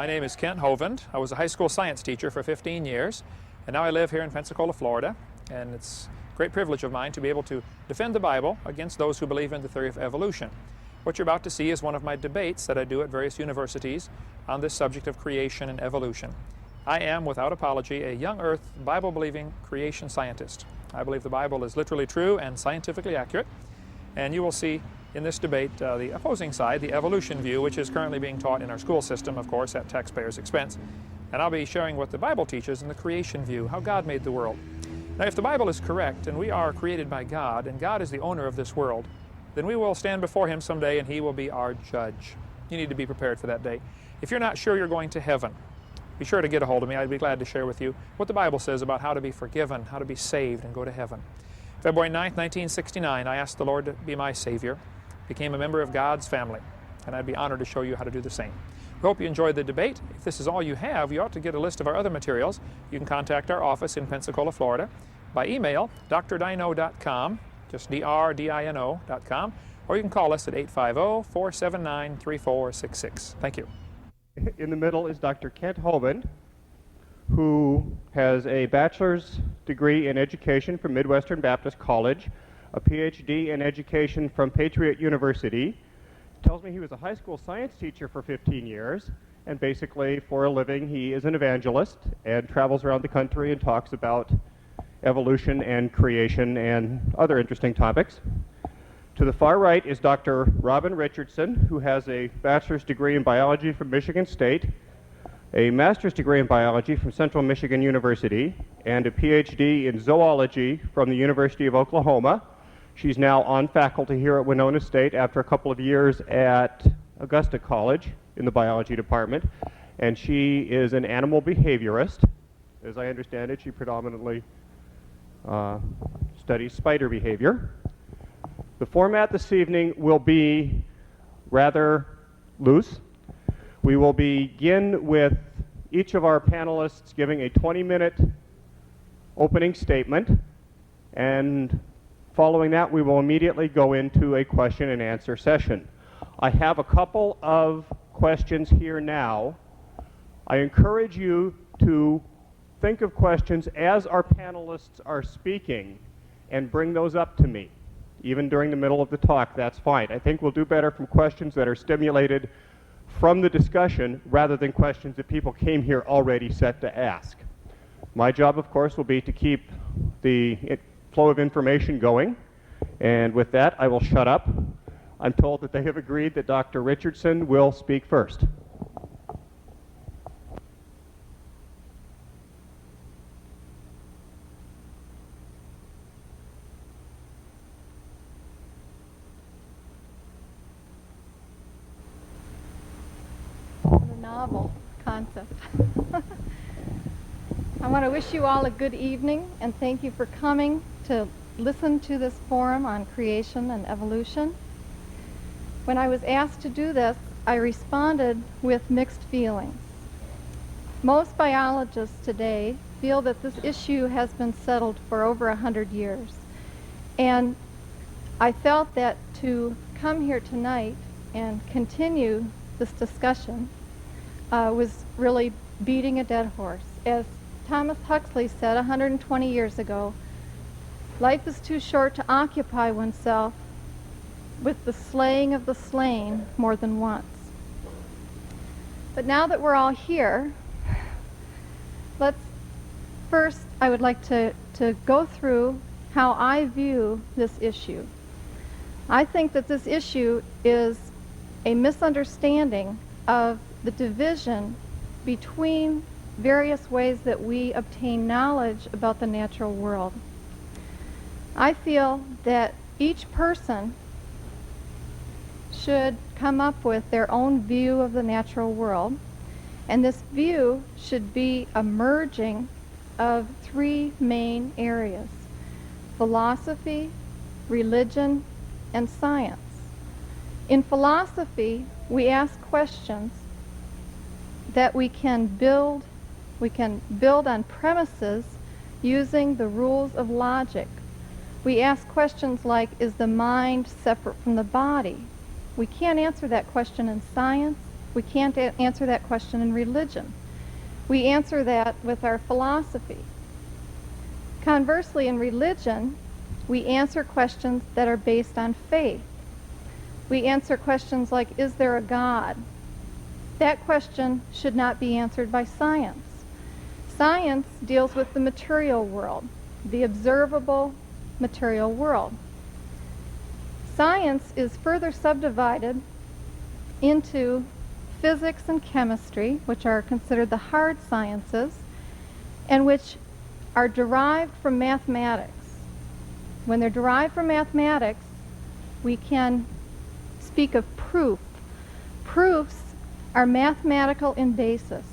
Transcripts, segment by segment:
My name is Kent Hovind. I was a high school science teacher for 15 years, and now I live here in Pensacola, Florida. And it's a great privilege of mine to be able to defend the Bible against those who believe in the theory of evolution. What you're about to see is one of my debates that I do at various universities on this subject of creation and evolution. I am, without apology, a young earth, Bible-believing creation scientist. I believe the Bible is literally true and scientifically accurate, and you will see in this debate the opposing side, the evolution view, which is currently being taught in our school system, of course, at taxpayers' expense. And I'll be showing what the Bible teaches in the creation view, how God made the world. Now, if the Bible is correct, and we are created by God, and God is the owner of this world, then we will stand before Him someday, and He will be our judge. You need to be prepared for that day. If you're not sure you're going to heaven, be sure to get a hold of me. I'd be glad to share with you what the Bible says about how to be forgiven, how to be saved, and go to heaven. February 9th, 1969, I asked the Lord to be my Savior, became a member of God's family, and I'd be honored to show you how to do the same. We hope you enjoyed the debate. If this is all you have, you ought to get a list of our other materials. You can contact our office in Pensacola, Florida, by email, drdino.com, just drdino.com, or you can call us at 850-479-3466. Thank you. In the middle is Dr. Kent Hovind, who has a bachelor's degree in education from Midwestern Baptist College, a PhD in education from Patriot University. Tells me he was a high school science teacher for 15 years, and basically for a living he is an evangelist and travels around the country and talks about evolution and creation and other interesting topics. To the far right is Dr. Robin Richardson, who has a bachelor's degree in biology from Michigan State, a master's degree in biology from Central Michigan University, and a PhD in zoology from the University of Oklahoma. She's now on faculty here at Winona State after a couple of years at Augusta College in the biology department, and she is an animal behaviorist. As I understand it, she predominantly studies spider behavior. The format this evening will be rather loose. We will begin with each of our panelists giving a 20-minute opening statement, and following that we will immediately go into a question and answer session. I have a couple of questions here now. I encourage you to think of questions as our panelists are speaking and bring those up to me. Even during the middle of the talk, that's fine. I think we'll do better from questions that are stimulated from the discussion rather than questions that people came here already set to ask. My job, of course, will be to keep the flow of information going, and with that, I will shut up. I'm told that they have agreed that Dr. Richardson will speak first. Novel concept. I want to wish you all a good evening and thank you for coming to listen to this forum on creation and evolution. When I was asked to do this, I responded with mixed feelings. Most biologists today feel that this issue has been settled for over 100 years, and I felt that to come here tonight and continue this discussion was really beating a dead horse. As Thomas Huxley said 120 years ago, life is too short to occupy oneself with the slaying of the slain more than once. But now that we're all here, I would like to go through how I view this issue. I think that this issue is a misunderstanding of the division between various ways that we obtain knowledge about the natural world. I feel that each person should come up with their own view of the natural world, and this view should be a merging of three main areas: philosophy, religion, and science. In philosophy, we ask questions that we can build on premises using the rules of logic. We ask questions like, is the mind separate from the body? We can't answer that question in science. We can't answer that question in religion. We answer that with our philosophy. Conversely, in religion, we answer questions that are based on faith. We answer questions like, is there a God? That question should not be answered by science. Science deals with the material world, the observable material world. Science is further subdivided into physics and chemistry, which are considered the hard sciences, and which are derived from mathematics. When they're derived from mathematics, we can speak of proof. Proofs are mathematical in basis.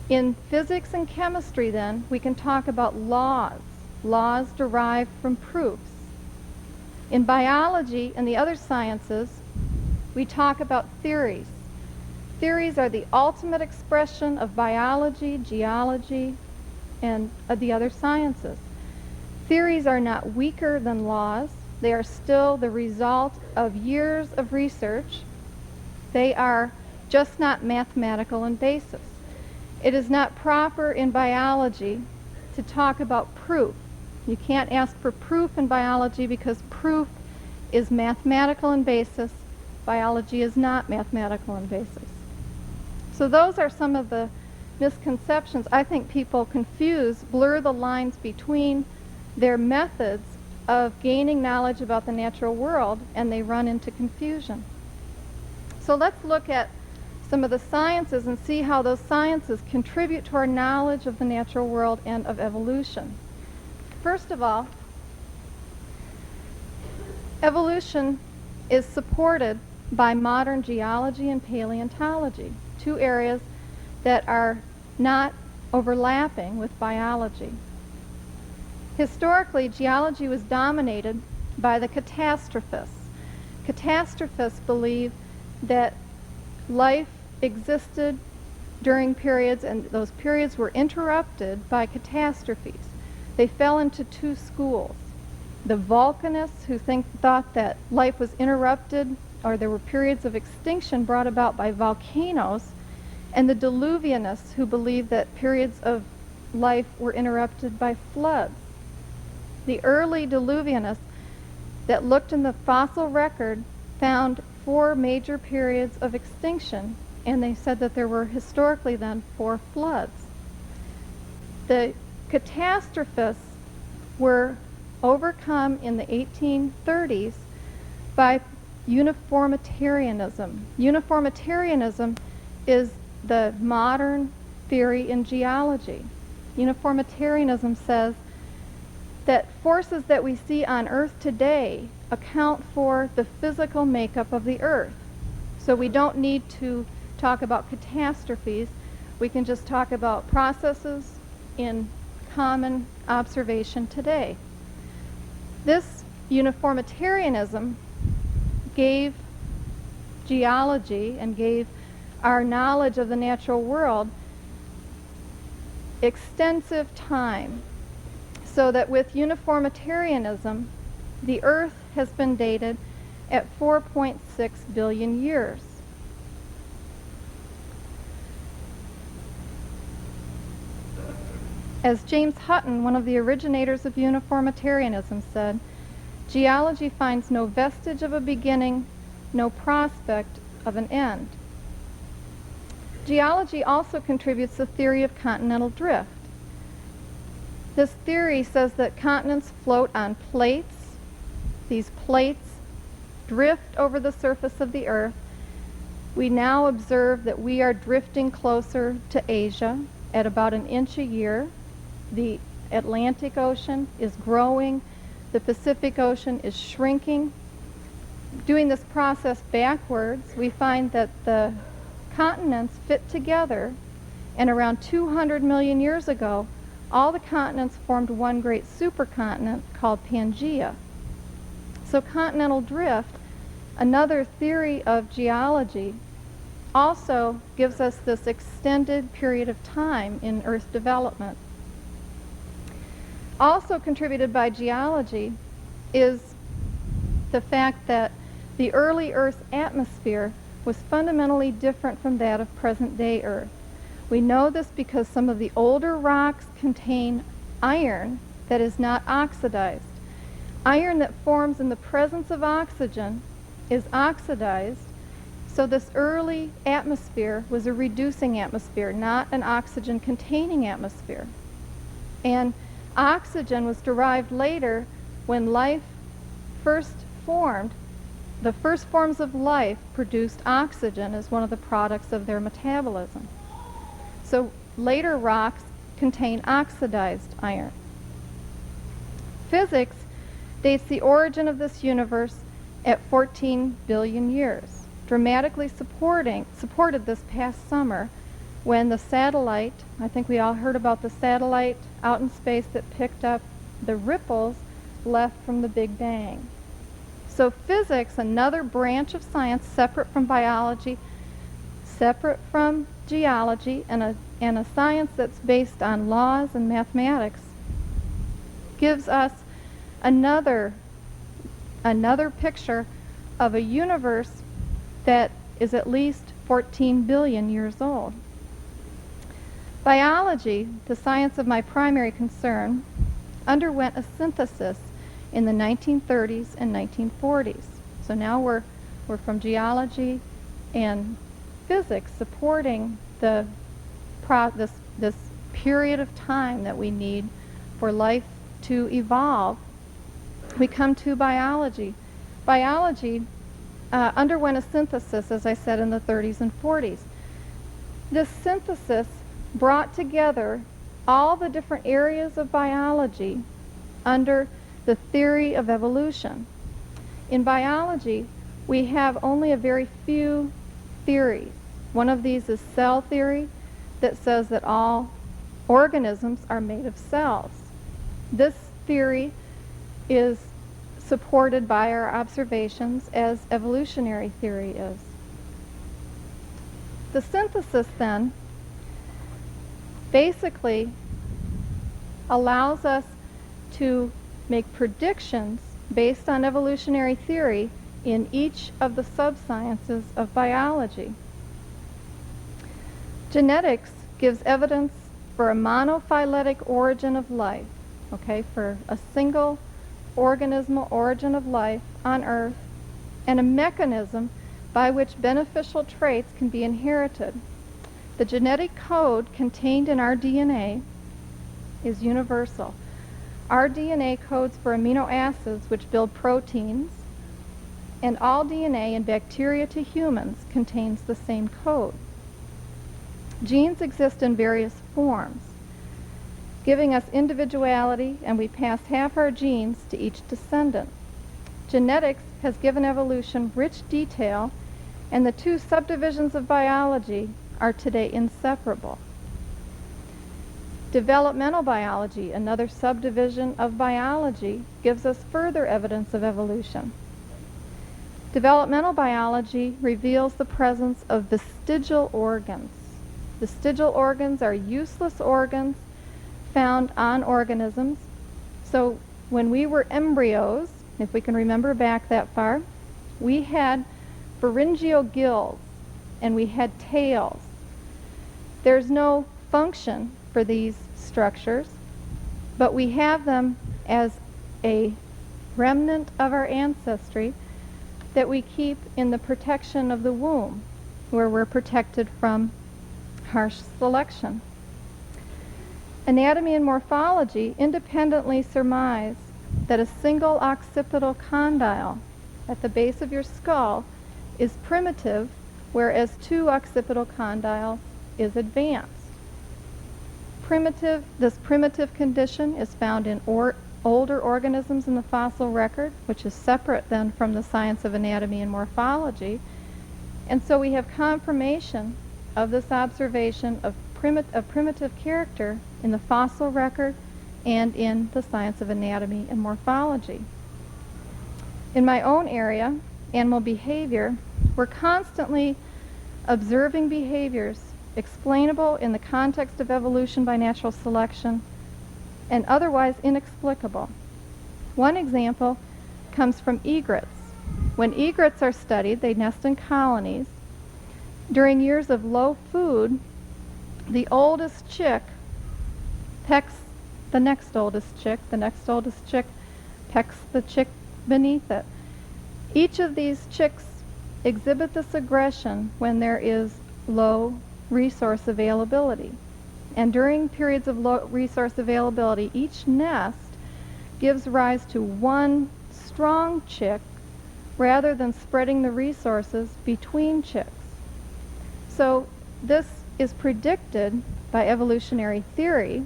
In physics and chemistry, then, we can talk about laws, laws derived from proofs. In biology and the other sciences, we talk about theories. Theories are the ultimate expression of biology, geology, and the other sciences. Theories are not weaker than laws. They are still the result of years of research. They are just not mathematical in basis. It is not proper in biology to talk about proof. You can't ask for proof in biology because proof is mathematical in basis. Biology is not mathematical in basis. So those are some of the misconceptions. I think people blur the lines between their methods of gaining knowledge about the natural world, and they run into confusion. So let's look at some of the sciences and see how those sciences contribute to our knowledge of the natural world and of evolution. First of all, evolution is supported by modern geology and paleontology, two areas that are not overlapping with biology. Historically, geology was dominated by the catastrophists. Catastrophists believe that life existed during periods, and those periods were interrupted by catastrophes. They fell into two schools. The volcanists, who thought that life was interrupted, or there were periods of extinction brought about by volcanoes, and the diluvianists, who believed that periods of life were interrupted by floods. The early diluvianists that looked in the fossil record found 4 major periods of extinction, and they said that there were historically then 4 floods. The catastrophists were overcome in the 1830s by uniformitarianism. Uniformitarianism is the modern theory in geology. Uniformitarianism says that forces that we see on Earth today account for the physical makeup of the Earth. So we don't need to talk about catastrophes. We can just talk about processes in common observation today. This uniformitarianism gave geology and gave our knowledge of the natural world extensive time, so that with uniformitarianism, the Earth has been dated at 4.6 billion years. As James Hutton, one of the originators of uniformitarianism, said, geology finds no vestige of a beginning, no prospect of an end. Geology also contributes the theory of continental drift. This theory says that continents float on plates. These plates drift over the surface of the Earth. We now observe that we are drifting closer to Asia at about an inch a year. The Atlantic Ocean is growing. The Pacific Ocean is shrinking. Doing this process backwards, we find that the continents fit together, and around 200 million years ago, all the continents formed one great supercontinent called Pangaea. So continental drift, another theory of geology, also gives us this extended period of time in Earth development. Also contributed by geology is the fact that the early Earth's atmosphere was fundamentally different from that of present-day Earth. We know this because some of the older rocks contain iron that is not oxidized. Iron that forms in the presence of oxygen is oxidized, so this early atmosphere was a reducing atmosphere, not an oxygen-containing atmosphere. And oxygen was derived later when life first formed. The first forms of life produced oxygen as one of the products of their metabolism. So later rocks contain oxidized iron. Physics dates the origin of this universe at 14 billion years, dramatically supported this past summer when the satellite, I think we all heard about the satellite out in space that picked up the ripples left from the Big Bang. So physics, another branch of science separate from biology, separate from geology, and a science that's based on laws and mathematics, gives us another picture of a universe that is at least 14 billion years old. Biology, the science of my primary concern, underwent a synthesis in the 1930s and 1940s. So now we're from geology and physics supporting this period of time that we need for life to evolve. We come to biology. Biology underwent a synthesis, as I said, in the 30s and 40s. This synthesis brought together all the different areas of biology under the theory of evolution. In biology, we have only a very few theories. One of these is cell theory, that says that all organisms are made of cells. This theory is supported by our observations, as evolutionary theory is. The synthesis then basically allows us to make predictions based on evolutionary theory in each of the subsciences of biology. Genetics gives evidence for a monophyletic origin of life, okay, for a single organismal origin of life on Earth, and a mechanism by which beneficial traits can be inherited. The genetic code contained in our DNA is universal. Our DNA codes for amino acids which build proteins, and all DNA in bacteria to humans contains the same code. Genes exist in various forms, giving us individuality, and we pass half our genes to each descendant. Genetics has given evolution rich detail, and the two subdivisions of biology are today inseparable. Developmental biology, another subdivision of biology, gives us further evidence of evolution. Developmental biology reveals the presence of vestigial organs. Vestigial organs are useless organs found on organisms. So when we were embryos, if we can remember back that far, we had pharyngeal gills and we had tails. There's no function for these structures, but we have them as a remnant of our ancestry that we keep in the protection of the womb, where we're protected from harsh selection. Anatomy and morphology independently surmise that a single occipital condyle at the base of your skull is primitive, whereas two occipital condyles is advanced. This primitive condition is found in older organisms in the fossil record, which is separate then from the science of anatomy and morphology. And so we have confirmation of this observation of primitive character in the fossil record and in the science of anatomy and morphology. In my own area, animal behavior, we're constantly observing behaviors explainable in the context of evolution by natural selection and otherwise inexplicable. One example comes from egrets. When egrets are studied, they nest in colonies, During years of low food, the oldest chick pecks the next oldest chick pecks the chick beneath it. Each of these chicks exhibit this aggression when there is low resource availability. And during periods of low resource availability, each nest gives rise to one strong chick rather than spreading the resources between chicks. So this is predicted by evolutionary theory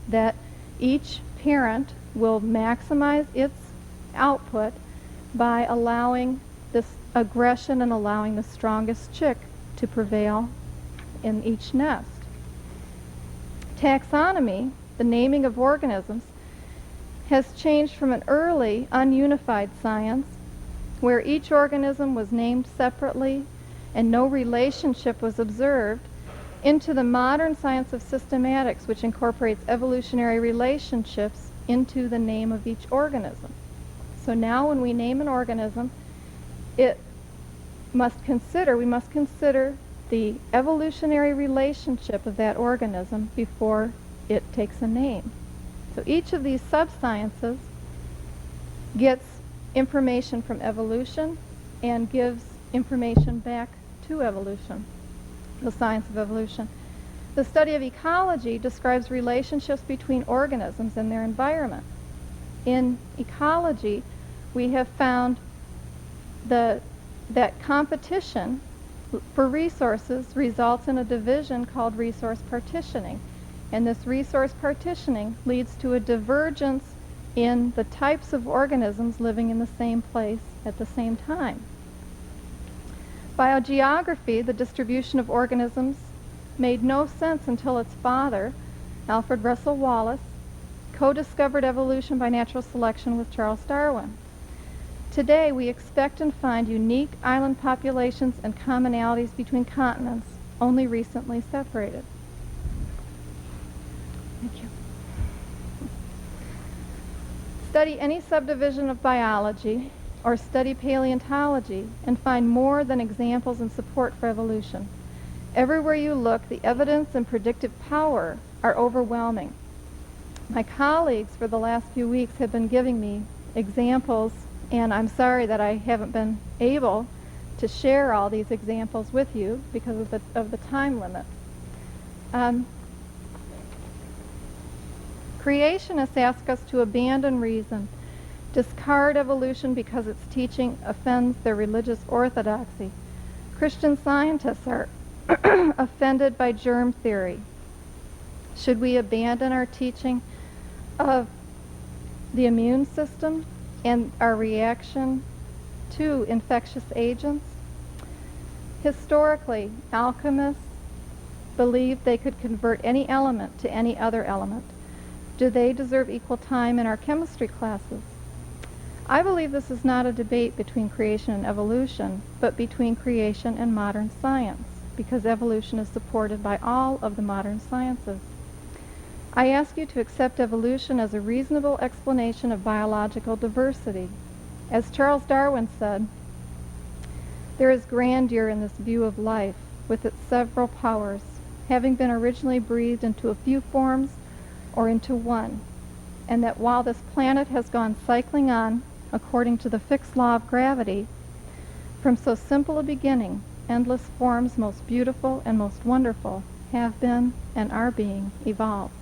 that each parent will maximize its output by allowing this aggression and allowing the strongest chick to prevail in each nest. Taxonomy, the naming of organisms, has changed from an early ununified science where each organism was named separately and no relationship was observed into the modern science of systematics, which incorporates evolutionary relationships into the name of each organism. So now when we name an organism, we must consider the evolutionary relationship of that organism before it takes a name. So each of these subsciences gets information from evolution and gives information back to evolution, the science of evolution. The study of ecology describes relationships between organisms and their environment. In ecology, we have found that competition for resources results in a division called resource partitioning. And this resource partitioning leads to a divergence in the types of organisms living in the same place at the same time. Biogeography, the distribution of organisms, made no sense until its father, Alfred Russel Wallace, co-discovered evolution by natural selection with Charles Darwin. Today, we expect and find unique island populations and commonalities between continents, only recently separated. Thank you. Study any subdivision of biology or study paleontology and find more than examples and support for evolution. Everywhere you look, the evidence and predictive power are overwhelming. My colleagues for the last few weeks have been giving me examples, and I'm sorry that I haven't been able to share all these examples with you because of the time limit. Creationists ask us to abandon reason, discard evolution because its teaching offends their religious orthodoxy. Christian scientists are offended by germ theory. Should we abandon our teaching of the immune system and our reaction to infectious agents? Historically, alchemists believed they could convert any element to any other element. Do they deserve equal time in our chemistry classes? I believe this is not a debate between creation and evolution, but between creation and modern science, because evolution is supported by all of the modern sciences. I ask you to accept evolution as a reasonable explanation of biological diversity. As Charles Darwin said, there is grandeur in this view of life, with its several powers, having been originally breathed into a few forms or into one, and that while this planet has gone cycling on according to the fixed law of gravity, from so simple a beginning, endless forms most beautiful and most wonderful have been and are being evolved.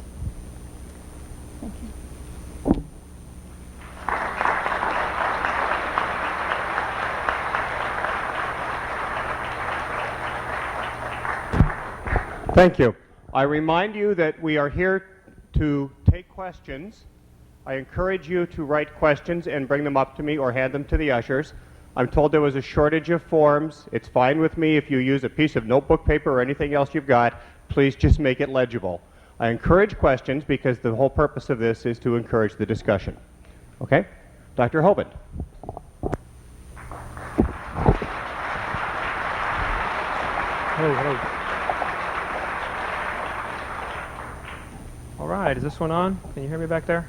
Thank you. Thank you. I remind you that we are here to take questions. I encourage you to write questions and bring them up to me or hand them to the ushers. I'm told there was a shortage of forms. It's fine with me if you use a piece of notebook paper or anything else you've got. Please just make it legible. I encourage questions because the whole purpose of this is to encourage the discussion. Okay? Dr. Hovind. Hello. All right, is this one on? Can you hear me back there?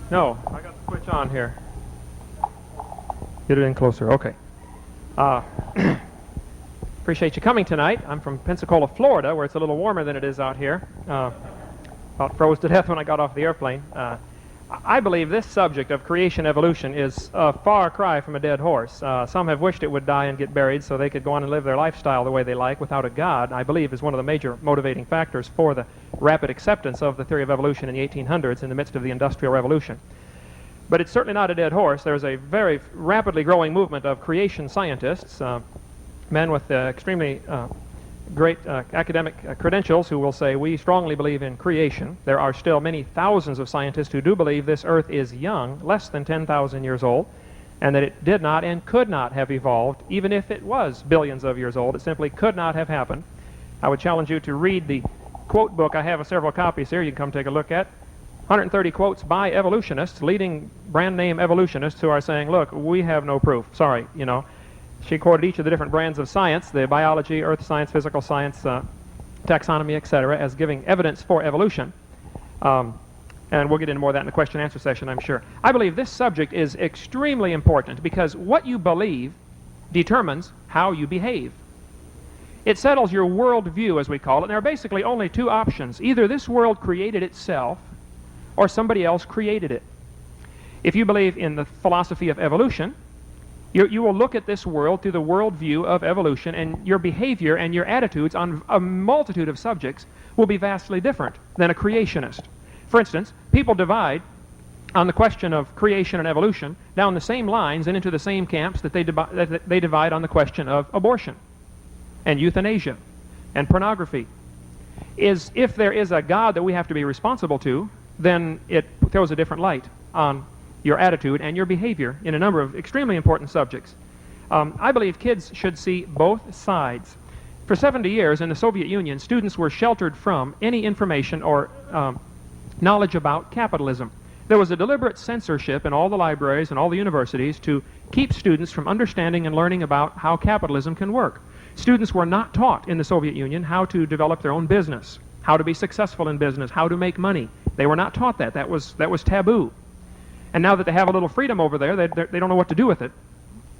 No, I got the switch on here. Get it in closer, okay. Appreciate you coming tonight. I'm from Pensacola, Florida, where it's a little warmer than it is out here. About froze to death when I got off the airplane. I believe this subject of creation evolution is a far cry from a dead horse. Some have wished it would die and get buried so they could go on and live their lifestyle the way they like without a God. I believe is one of the major motivating factors for the rapid acceptance of the theory of evolution in the 1800s in the midst of the Industrial Revolution. But it's certainly not a dead horse. There's a very rapidly growing movement of creation scientists, men with extremely great academic credentials who will say, we strongly believe in creation. There are still many thousands of scientists who do believe this earth is young, less than 10,000 years old, and that it did not and could not have evolved, even if it was billions of years old. It simply could not have happened. I would challenge you to read the quote book. I have several copies here you can come take a look at. 130 quotes by evolutionists, leading brand name evolutionists who are saying, look, we have no proof. Sorry, you know. She quoted each of the different brands of science, the biology, earth science, physical science, taxonomy, etc., as giving evidence for evolution. And we'll get into more of that in the question and answer session, I'm sure. I believe this subject is extremely important because what you believe determines how you behave. It settles your worldview, as we call it, and there are basically only two options. Either this world created itself or somebody else created it. If you believe in the philosophy of evolution, you will look at this world through the worldview of evolution, and your behavior and your attitudes on a multitude of subjects will be vastly different than a creationist. For instance, people divide on the question of creation and evolution down the same lines and into the same camps that they divide on the question of abortion and euthanasia and pornography. If there is a God that we have to be responsible to, then it throws a different light on your attitude and your behavior in a number of extremely important subjects. I believe kids should see both sides. For 70 years in the Soviet Union, students were sheltered from any information or knowledge about capitalism. There was a deliberate censorship in all the libraries and all the universities to keep students from understanding and learning about how capitalism can work. Students were not taught in the Soviet Union how to develop their own business, how to be successful in business, how to make money. They were not taught that. That was taboo. And now that they have a little freedom over there, they don't know what to do with it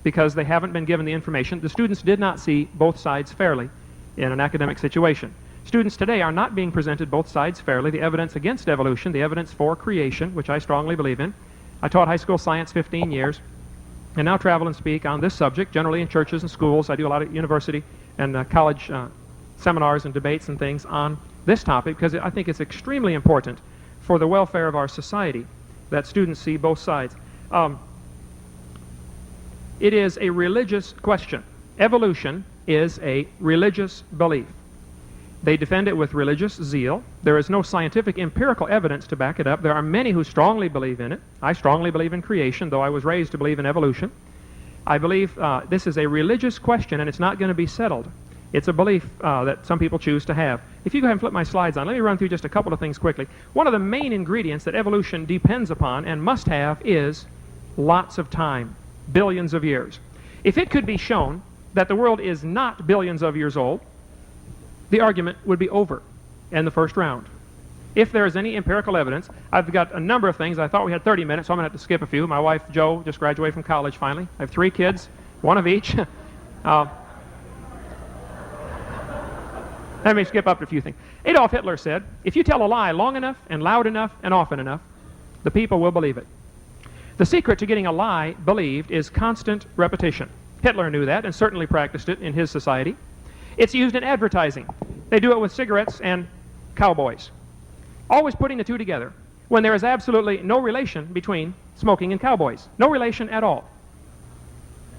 because they haven't been given the information. The students did not see both sides fairly in an academic situation. Students today are not being presented both sides fairly, the evidence against evolution, the evidence for creation, which I strongly believe in. I taught high school science 15 years and now travel and speak on this subject, generally in churches and schools. I do a lot of university and college seminars and debates and things on this topic because I think it's extremely important for the welfare of our society that students see both sides. It is a religious question. Evolution is a religious belief. They defend it with religious zeal. There is no scientific empirical evidence to back it up. There are many who strongly believe in it. I strongly believe in creation, though I was raised to believe in evolution. I believe this is a religious question and it's not going to be settled. It's a belief that some people choose to have. If you go ahead and flip my slides on, let me run through just a couple of things quickly. One of the main ingredients that evolution depends upon and must have is lots of time, billions of years. If it could be shown that the world is not billions of years old, the argument would be over in the first round. If there is any empirical evidence, I've got a number of things. I thought we had 30 minutes, so I'm going to have to skip a few. My wife, Jo, just graduated from college finally. I have 3 kids, one of each. Let me skip up a few things. Adolf Hitler said, if you tell a lie long enough and loud enough and often enough, the people will believe it. The secret to getting a lie believed is constant repetition. Hitler knew that and certainly practiced it in his society. It's used in advertising. They do it with cigarettes and cowboys. Always putting the two together when there is absolutely no relation between smoking and cowboys. No relation at all.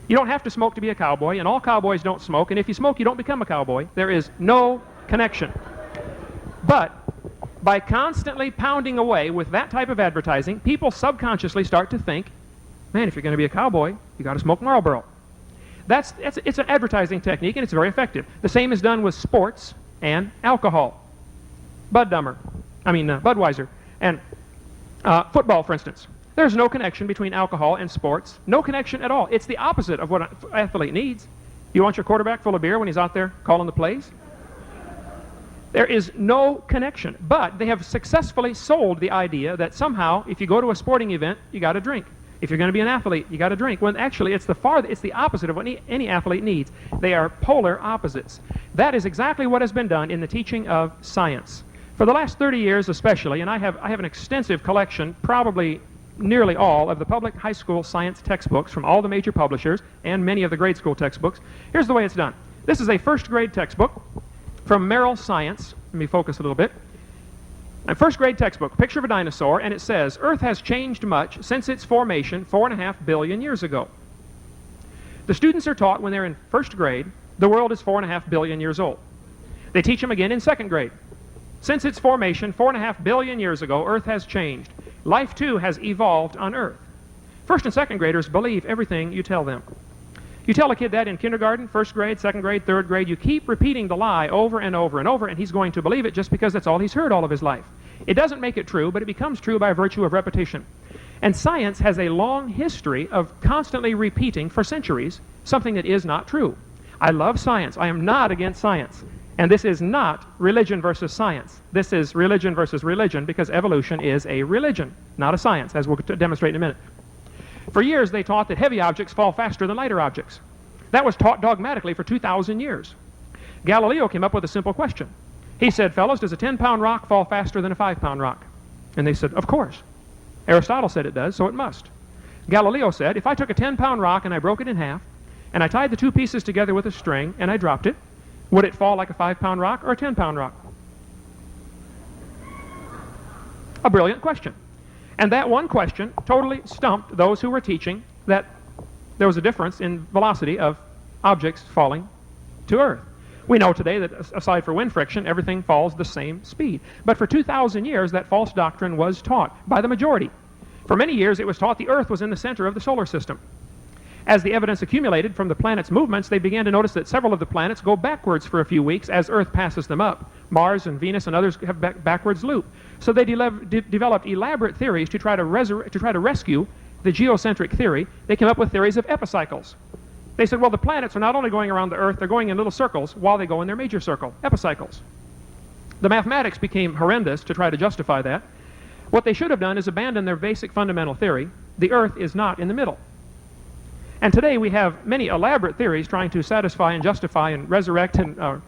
You don't have to smoke to be a cowboy, and all cowboys don't smoke, and if you smoke, you don't become a cowboy. There is no connection. But by constantly pounding away with that type of advertising, people subconsciously start to think, man, if you're going to be a cowboy, you got to smoke Marlboro. It's an advertising technique, and it's very effective. The same is done with sports and alcohol. Budweiser, and football, for instance. There's no connection between alcohol and sports. No connection at all. It's the opposite of what an athlete needs. You want your quarterback full of beer when he's out there calling the plays? There is no connection. But they have successfully sold the idea that somehow, if you go to a sporting event, you got to drink. If you're going to be an athlete, you got to drink. When actually it's the opposite of what any athlete needs. They are polar opposites. That is exactly what has been done in the teaching of science. For the last 30 years especially, and I have an extensive collection, probably nearly all of the public high school science textbooks from all the major publishers and many of the grade school textbooks. Here's the way it's done. This is a first grade textbook from Merrill Science. Let me focus a little bit. A first grade textbook, picture of a dinosaur, and it says, Earth has changed much since its formation 4.5 billion years ago. The students are taught when they're in first grade, the world is 4.5 billion years old. They teach them again in second grade. Since its formation 4.5 billion years ago, Earth has changed. Life, too, has evolved on Earth. First and second graders believe everything you tell them. You tell a kid that in kindergarten, first grade, second grade, third grade, you keep repeating the lie over and over and over, and he's going to believe it just because that's all he's heard all of his life. It doesn't make it true, but it becomes true by virtue of repetition. And science has a long history of constantly repeating for centuries something that is not true. I love science. I am not against science. And this is not religion versus science. This is religion versus religion because evolution is a religion, not a science, as we'll demonstrate in a minute. For years, they taught that heavy objects fall faster than lighter objects. That was taught dogmatically for 2,000 years. Galileo came up with a simple question. He said, fellows, does a 10-pound rock fall faster than a 5-pound rock? And they said, of course. Aristotle said it does, so it must. Galileo said, if I took a 10-pound rock and I broke it in half, and I tied the two pieces together with a string, and I dropped it, would it fall like a 5-pound rock or a 10-pound rock? A brilliant question. And that one question totally stumped those who were teaching that there was a difference in velocity of objects falling to Earth. We know today that aside from wind friction, everything falls the same speed. But for 2,000 years, that false doctrine was taught by the majority. For many years, it was taught the Earth was in the center of the solar system. As the evidence accumulated from the planets' movements, they began to notice that several of the planets go backwards for a few weeks as Earth passes them up. Mars and Venus and others have backwards loop. So they developed elaborate theories to try to rescue the geocentric theory. They came up with theories of epicycles. They said, well, the planets are not only going around the Earth, they're going in little circles while they go in their major circle, epicycles. The mathematics became horrendous to try to justify that. What they should have done is abandon their basic fundamental theory. The Earth is not in the middle. And today we have many elaborate theories trying to satisfy and justify and resurrect and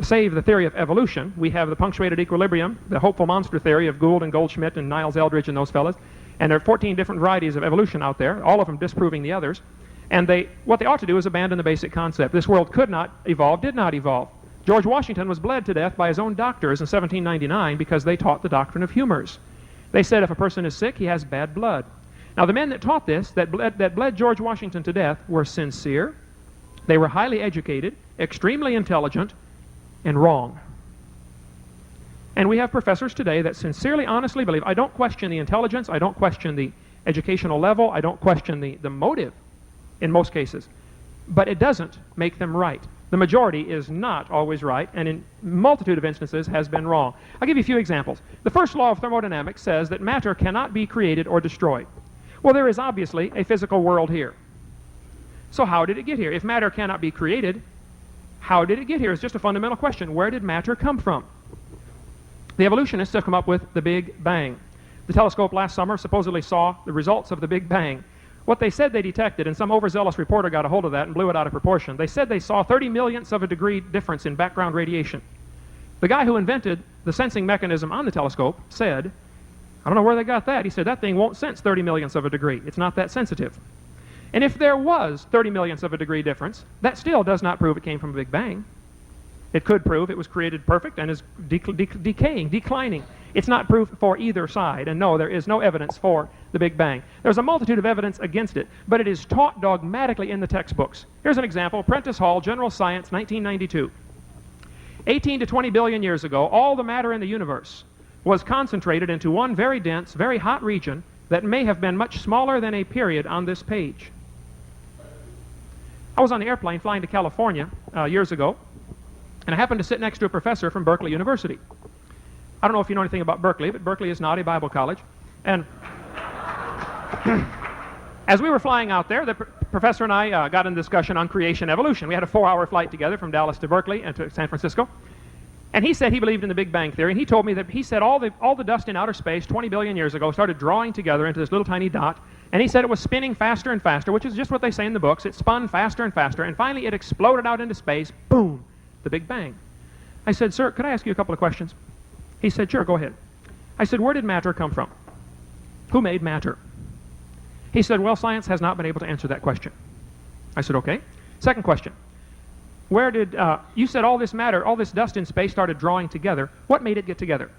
save the theory of evolution. We have the punctuated equilibrium, the hopeful monster theory of Gould and Goldschmidt and Niles Eldredge and those fellas. And there are 14 different varieties of evolution out there, all of them disproving the others. And what they ought to do is abandon the basic concept. This world could not evolve, did not evolve. George Washington was bled to death by his own doctors in 1799 because they taught the doctrine of humors. They said if a person is sick, he has bad blood. Now, the men that taught this, that bled George Washington to death, were sincere, they were highly educated, extremely intelligent, and wrong. And we have professors today that sincerely, honestly believe, I don't question the intelligence, I don't question the educational level, I don't question the motive in most cases, but it doesn't make them right. The majority is not always right, and in a multitude of instances has been wrong. I'll give you a few examples. The first law of thermodynamics says that matter cannot be created or destroyed. Well, there is obviously a physical world here. So how did it get here? If matter cannot be created, how did it get here? It's just a fundamental question. Where did matter come from? The evolutionists have come up with the Big Bang. The telescope last summer supposedly saw the results of the Big Bang. What they said they detected, and some overzealous reporter got a hold of that and blew it out of proportion, they said they saw 30 millionths of a degree difference in background radiation. The guy who invented the sensing mechanism on the telescope said, I don't know where they got that. He said, that thing won't sense 30 millionths of a degree. It's not that sensitive. And if there was 30 millionths of a degree difference, that still does not prove it came from a Big Bang. It could prove it was created perfect and is decaying, declining. It's not proof for either side. And no, there is no evidence for the Big Bang. There's a multitude of evidence against it, but it is taught dogmatically in the textbooks. Here's an example. Prentice Hall, General Science, 1992. 18 to 20 billion years ago, all the matter in the universe was concentrated into one very dense, very hot region that may have been much smaller than a period on this page. I was on the airplane flying to California years ago, and I happened to sit next to a professor from Berkeley University. I don't know if you know anything about Berkeley, but Berkeley is not a Bible college. And as we were flying out there, the professor and I got in discussion on creation evolution. We had a 4-hour flight together from Dallas to Berkeley and to San Francisco. And he said he believed in the Big Bang Theory, and he told me that he said all the dust in outer space 20 billion years ago started drawing together into this little tiny dot, And he said it was spinning faster and faster, which is just what they say in the books. It spun faster and faster, and finally it exploded out into space. Boom! The Big Bang. I said, sir, could I ask you a couple of questions? He said, sure, go ahead. I said, where did matter come from? Who made matter? He said, well, science has not been able to answer that question. I said, okay. Second question. Where did, you said all this matter, all this dust in space started drawing together. What made it get together?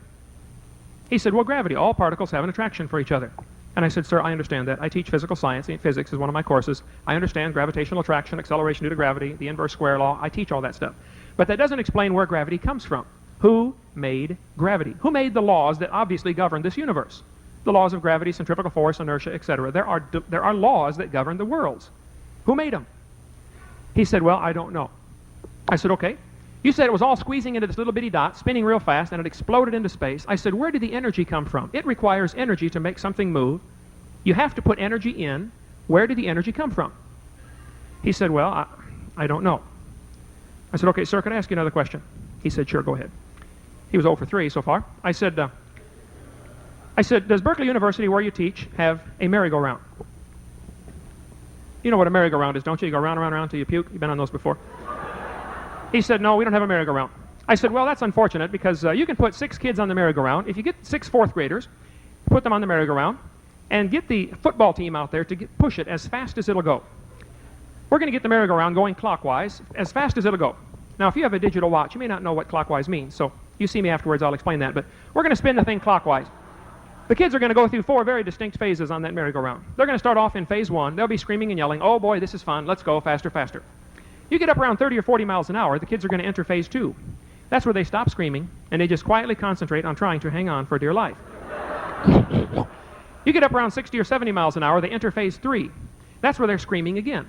He said, well, gravity. All particles have an attraction for each other. And I said, sir, I understand that. I teach physical science. Physics is one of my courses. I understand gravitational attraction, acceleration due to gravity, the inverse square law. I teach all that stuff. But that doesn't explain where gravity comes from. Who made gravity? Who made the laws that obviously govern this universe? The laws of gravity, centrifugal force, inertia, etc. There are laws that govern the worlds. Who made them? He said, well, I don't know. I said, okay. You said it was all squeezing into this little bitty dot, spinning real fast, and it exploded into space. I said, where did the energy come from? It requires energy to make something move. You have to put energy in. Where did the energy come from? He said, well, I don't know. I said, okay, sir, can I ask you another question? He said, sure, go ahead. He was 0 for 3 so far. I said, does Berkeley University, where you teach, have a merry-go-round? You know what a merry-go-round is, don't you? You go round, round, round till you puke. You've been on those before. He said, no, we don't have a merry-go-round. I said, well, that's unfortunate because you can put 6 kids on the merry-go-round. If you get 6 fourth graders, put them on the merry-go-round, and get the football team out there to push it as fast as it'll go. We're going to get the merry-go-round going clockwise as fast as it'll go. Now, if you have a digital watch, you may not know what clockwise means, so you see me afterwards, I'll explain that. But we're going to spin the thing clockwise. The kids are going to go through 4 very distinct phases on that merry-go-round. They're going to start off in phase 1. They'll be screaming and yelling, oh boy, this is fun, let's go, faster, faster. You get up around 30 or 40 miles an hour, the kids are going to enter phase 2. That's where they stop screaming, and they just quietly concentrate on trying to hang on for dear life. You get up around 60 or 70 miles an hour, they enter phase 3. That's where they're screaming again.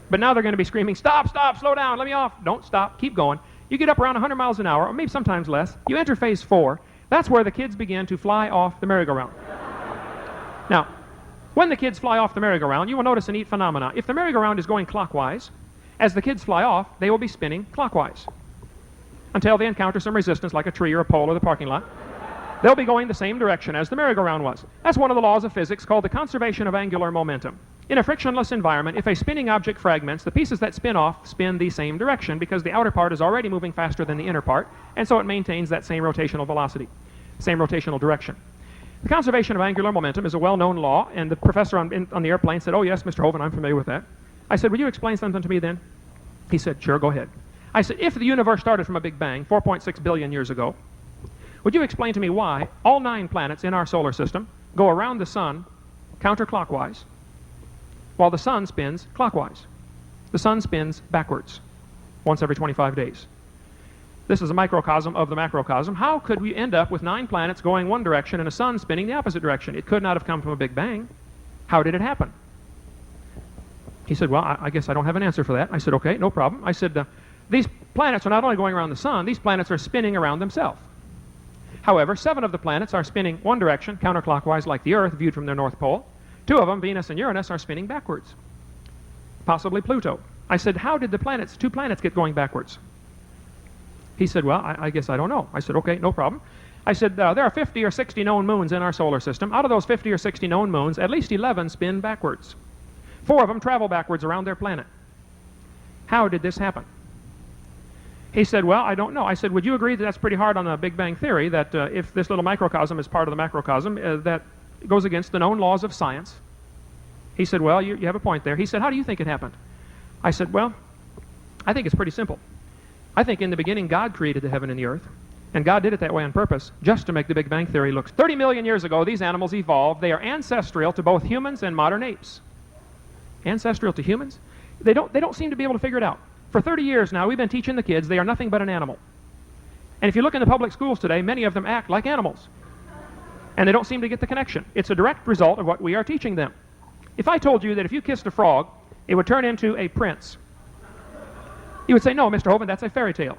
But now they're going to be screaming, stop, stop, slow down, let me off. Don't stop, keep going. You get up around 100 miles an hour, or maybe sometimes less. You enter phase 4. That's where the kids begin to fly off the merry-go-round. Now, when the kids fly off the merry-go-round, you will notice a neat phenomenon. If the merry-go-round is going clockwise, as the kids fly off, they will be spinning clockwise until they encounter some resistance like a tree or a pole or the parking lot. They'll be going the same direction as the merry-go-round was. That's one of the laws of physics called the conservation of angular momentum. In a frictionless environment, if a spinning object fragments, the pieces that spin off spin the same direction because the outer part is already moving faster than the inner part, and so it maintains that same rotational velocity, same rotational direction. The conservation of angular momentum is a well-known law, and the professor on the airplane said, oh yes, Mr. Hovind, I'm familiar with that. I said, would you explain something to me then? He said, sure, go ahead. I said, if the universe started from a Big Bang 4.6 billion years ago, would you explain to me why all 9 planets in our solar system go around the sun counterclockwise while the sun spins clockwise? The sun spins backwards once every 25 days. This is a microcosm of the macrocosm. How could we end up with 9 planets going one direction and a sun spinning the opposite direction? It could not have come from a Big Bang. How did it happen? He said, well, I guess I don't have an answer for that. I said, okay, no problem. I said, these planets are not only going around the sun, these planets are spinning around themselves. However, 7 of the planets are spinning one direction, counterclockwise like the Earth viewed from their north pole. 2 of them, Venus and Uranus, are spinning backwards, possibly Pluto. I said, how did the 2 planets get going backwards? He said, well, I guess I don't know. I said, okay, no problem. I said, there are 50 or 60 known moons in our solar system. Out of those 50 or 60 known moons, at least 11 spin backwards. 4 of them travel backwards around their planet. How did this happen? He said, well, I don't know. I said, would you agree that that's pretty hard on the Big Bang Theory, that if this little microcosm is part of the macrocosm, that goes against the known laws of science? He said, well, you have a point there. He said, how do you think it happened? I said, well, I think it's pretty simple. I think in the beginning God created the heaven and the earth, and God did it that way on purpose, just to make the Big Bang Theory look. 30 million years ago, these animals evolved. They are ancestral to both humans and modern apes. Ancestral to humans? They don't seem to be able to figure it out. For 30 years now, we've been teaching the kids they are nothing but an animal. And if you look in the public schools today, many of them act like animals. And they don't seem to get the connection. It's a direct result of what we are teaching them. If I told you that if you kissed a frog, it would turn into a prince, you would say, no, Mr. Hovind, that's a fairy tale.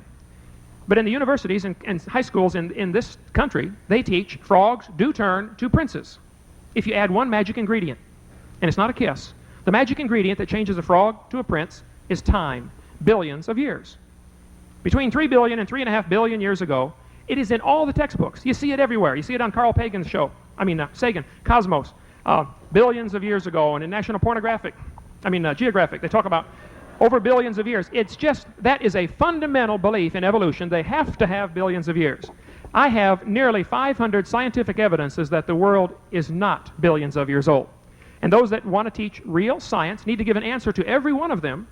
But in the universities and high schools in this country, they teach frogs do turn to princes if you add one magic ingredient. And it's not a kiss. The magic ingredient that changes a frog to a prince is time, billions of years. Between 3 billion and 3.5 billion years ago, it is in all the textbooks. You see it everywhere. You see it on Carl Sagan's show. Sagan, Cosmos. billions of years ago, and in National Geographic, they talk about over billions of years. It's just, that is a fundamental belief in evolution. They have to have billions of years. I have nearly 500 scientific evidences that the world is not billions of years old. And those that want to teach real science need to give an answer to every one of them.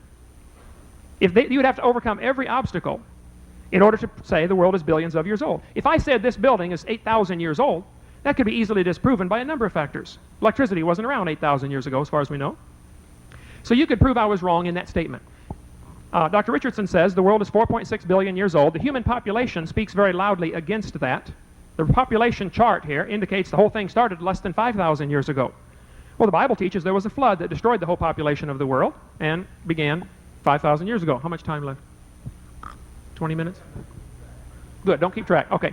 You would have to overcome every obstacle in order to say the world is billions of years old. If I said this building is 8,000 years old, that could be easily disproven by a number of factors. Electricity wasn't around 8,000 years ago, as far as we know. So you could prove I was wrong in that statement. Dr. Richardson says the world is 4.6 billion years old. The human population speaks very loudly against that. The population chart here indicates the whole thing started less than 5,000 years ago. Well, the Bible teaches there was a flood that destroyed the whole population of the world and began 5,000 years ago. How much time left? 20 minutes? Good, don't keep track. Okay.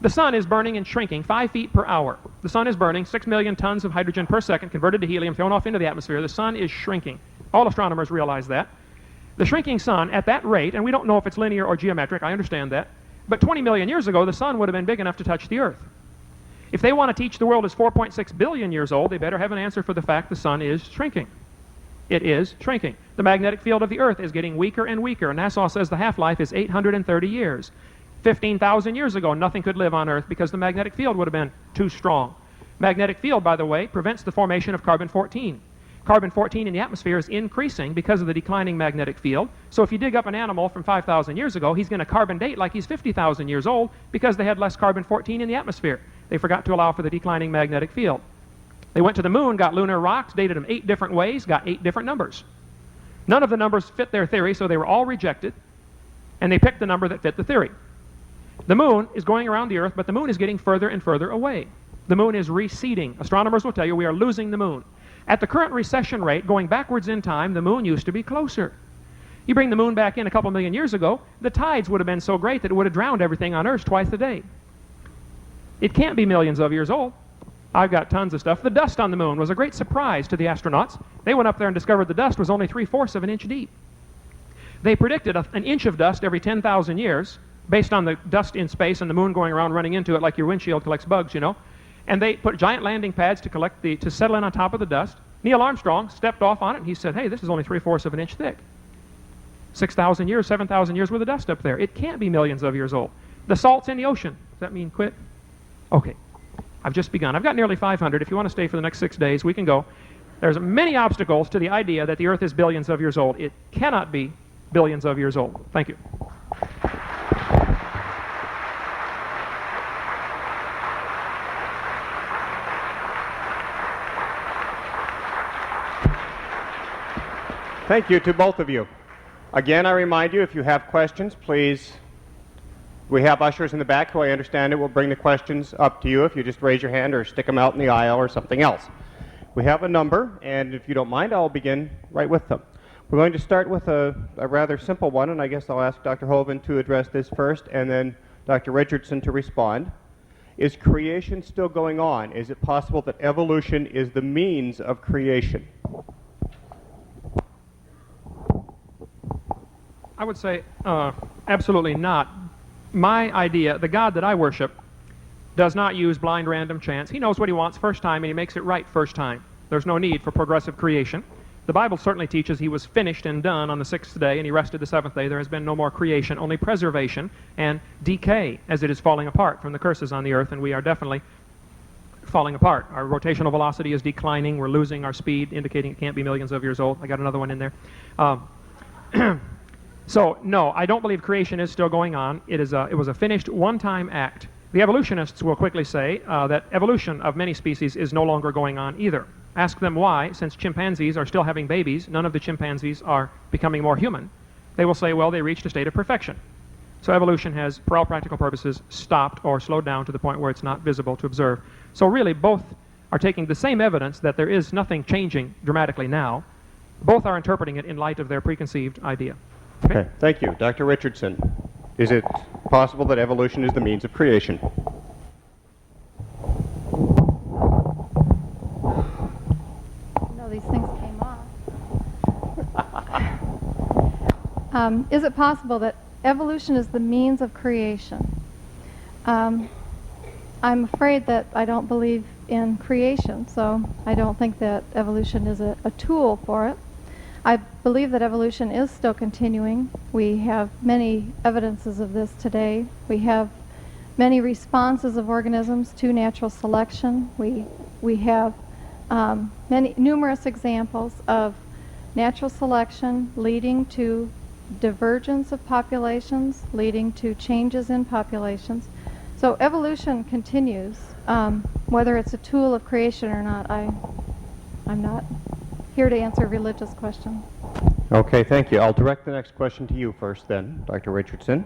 The sun is burning and shrinking 5 feet per hour. The sun is burning 6 million tons of hydrogen per second converted to helium thrown off into the atmosphere. The sun is shrinking. All astronomers realize that. The shrinking sun at that rate, and we don't know if it's linear or geometric, I understand that, but 20 million years ago the sun would have been big enough to touch the earth. If they want to teach the world is 4.6 billion years old, they better have an answer for the fact the sun is shrinking. It is shrinking. The magnetic field of the earth is getting weaker and weaker. NASA says the half-life is 830 years. 15,000 years ago, nothing could live on Earth because the magnetic field would have been too strong. Magnetic field, by the way, prevents the formation of carbon-14. Carbon-14 in the atmosphere is increasing because of the declining magnetic field. So if you dig up an animal from 5,000 years ago, he's going to carbon date like he's 50,000 years old because they had less carbon-14 in the atmosphere. They forgot to allow for the declining magnetic field. They went to the moon, got lunar rocks, dated them 8 different ways, got 8 different numbers. None of the numbers fit their theory, so they were all rejected, and they picked the number that fit the theory. The moon is going around the Earth, but the moon is getting further and further away. The moon is receding. Astronomers will tell you we are losing the moon. At the current recession rate, going backwards in time, the moon used to be closer. You bring the moon back in a couple million years ago, the tides would have been so great that it would have drowned everything on Earth twice a day. It can't be millions of years old. I've got tons of stuff. The dust on the moon was a great surprise to the astronauts. They went up there and discovered the dust was only 3/4 of an inch deep. They predicted an inch of dust every 10,000 years based on the dust in space and the moon going around running into it like your windshield collects bugs, you know. And they put giant landing pads to settle in on top of the dust. Neil Armstrong stepped off on it and he said, hey, this is only 3/4 of an inch thick. 6,000 years, 7,000 years worth of dust up there. It can't be millions of years old. The salt's in the ocean. Does that mean quit? Okay. I've just begun. I've got nearly 500. If you want to stay for the next 6 days, we can go. There's many obstacles to the idea that the Earth is billions of years old. It cannot be billions of years old. Thank you. Thank you to both of you. Again, I remind you, if you have questions, please, we have ushers in the back who I understand it will bring the questions up to you if you just raise your hand or stick them out in the aisle or something else. We have a number, and if you don't mind, I'll begin right with them. We're going to start with a rather simple one, and I guess I'll ask Dr. Hovind to address this first, and then Dr. Richardson to respond. Is creation still going on? Is it possible that evolution is the means of creation? I would say absolutely not. My idea, the God that I worship, does not use blind random chance. He knows what he wants first time, and he makes it right first time. There's no need for progressive creation. The Bible certainly teaches he was finished and done on the 6th day, and he rested the 7th day. There has been no more creation, only preservation and decay as it is falling apart from the curses on the earth, and we are definitely falling apart. Our rotational velocity is declining. We're losing our speed, indicating it can't be millions of years old. I got another one in there. So, no, I don't believe creation is still going on. It was a finished one-time act. The evolutionists will quickly say that evolution of many species is no longer going on either. Ask them why, since chimpanzees are still having babies, none of the chimpanzees are becoming more human. They will say, well, they reached a state of perfection. So evolution has, for all practical purposes, stopped or slowed down to the point where it's not visible to observe. So really, both are taking the same evidence that there is nothing changing dramatically now. Both are interpreting it in light of their preconceived idea. Okay, thank you. Dr. Richardson, is it possible that evolution is the means of creation? No, these things came off. Is it possible that evolution is the means of creation? I'm afraid that I don't believe in creation, so I don't think that evolution is a tool for it. I believe that evolution is still continuing. We have many evidences of this today. We have many responses of organisms to natural selection. We have numerous examples of natural selection leading to divergence of populations, leading to changes in populations. So evolution continues. Whether it's a tool of creation or not, I'm not here to answer a religious question. Okay, thank you. I'll direct the next question to you first then, Dr. Richardson.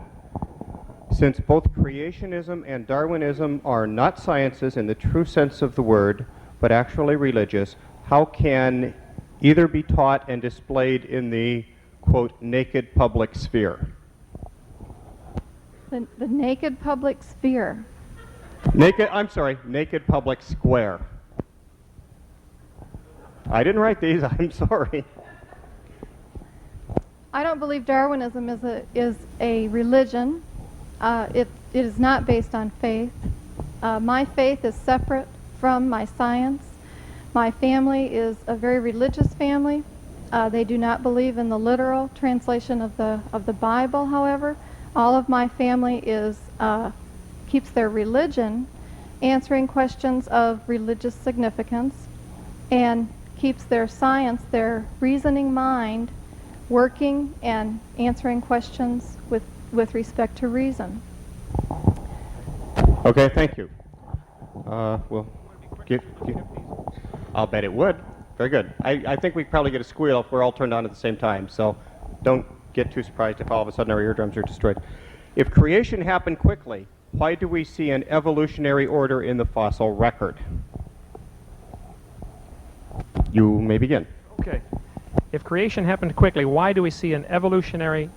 Since both creationism and Darwinism are not sciences in the true sense of the word, but actually religious, how can either be taught and displayed in the, quote, naked public sphere? The naked public sphere. Naked public square. I didn't write these, I'm sorry. I don't believe Darwinism is a religion. It is not based on faith. My faith is separate from my science. My family is a very religious family. They do not believe in the literal translation of the Bible, however. All of my family keeps their religion answering questions of religious significance and keeps their science, their reasoning mind, working and answering questions with respect to reason. Okay, thank you. I'll bet it would. Very good. I think we probably get a squeal if we're all turned on at the same time, so don't get too surprised if all of a sudden our eardrums are destroyed. If creation happened quickly, why do we see an evolutionary order in the fossil record? You may begin. Okay. If creation happened quickly, why do we see an evolutionary,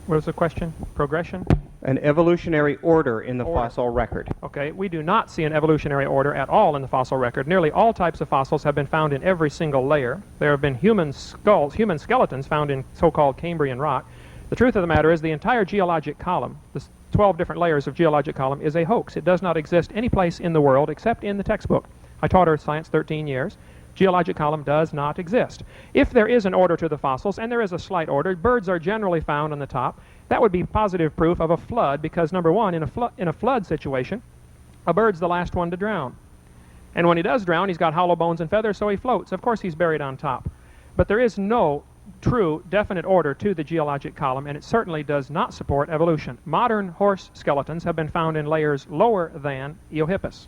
what was the question? Progression? An evolutionary order in the fossil record. Okay, we do not see an evolutionary order at all in the fossil record. Nearly all types of fossils have been found in every single layer. There have been human skeletons found in so-called Cambrian rock. The truth of the matter is the entire geologic column, the 12 different layers of geologic column, is a hoax. It does not exist any place in the world except in the textbook. I taught Earth Science 13 years. Geologic column does not exist. If there is an order to the fossils, and there is a slight order, birds are generally found on the top. That would be positive proof of a flood because, number one, in a flood situation, a bird's the last one to drown. And when he does drown, he's got hollow bones and feathers, so he floats. Of course, he's buried on top. But there is no true, definite order to the geologic column, and it certainly does not support evolution. Modern horse skeletons have been found in layers lower than Eohippus.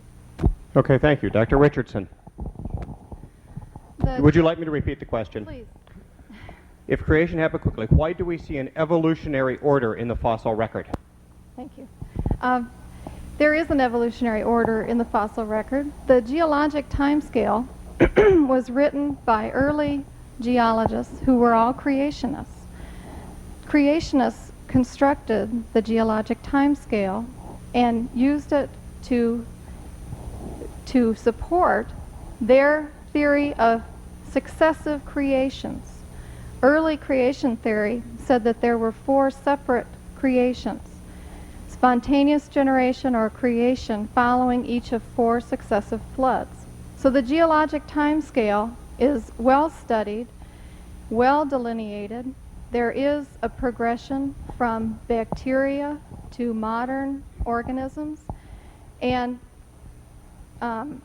Okay, thank you. Dr. Richardson. Would you like me to repeat the question? Please. If creation happened quickly, why do we see an evolutionary order in the fossil record? Thank you. There is an evolutionary order in the fossil record. The geologic timescale was written by early geologists who were all creationists. Creationists constructed the geologic timescale and used it to support their theory of successive creations. Early creation theory said that there were 4 separate creations: spontaneous generation or creation following each of 4 successive floods. So the geologic timescale is well studied, well delineated. There is a progression from bacteria to modern organisms, and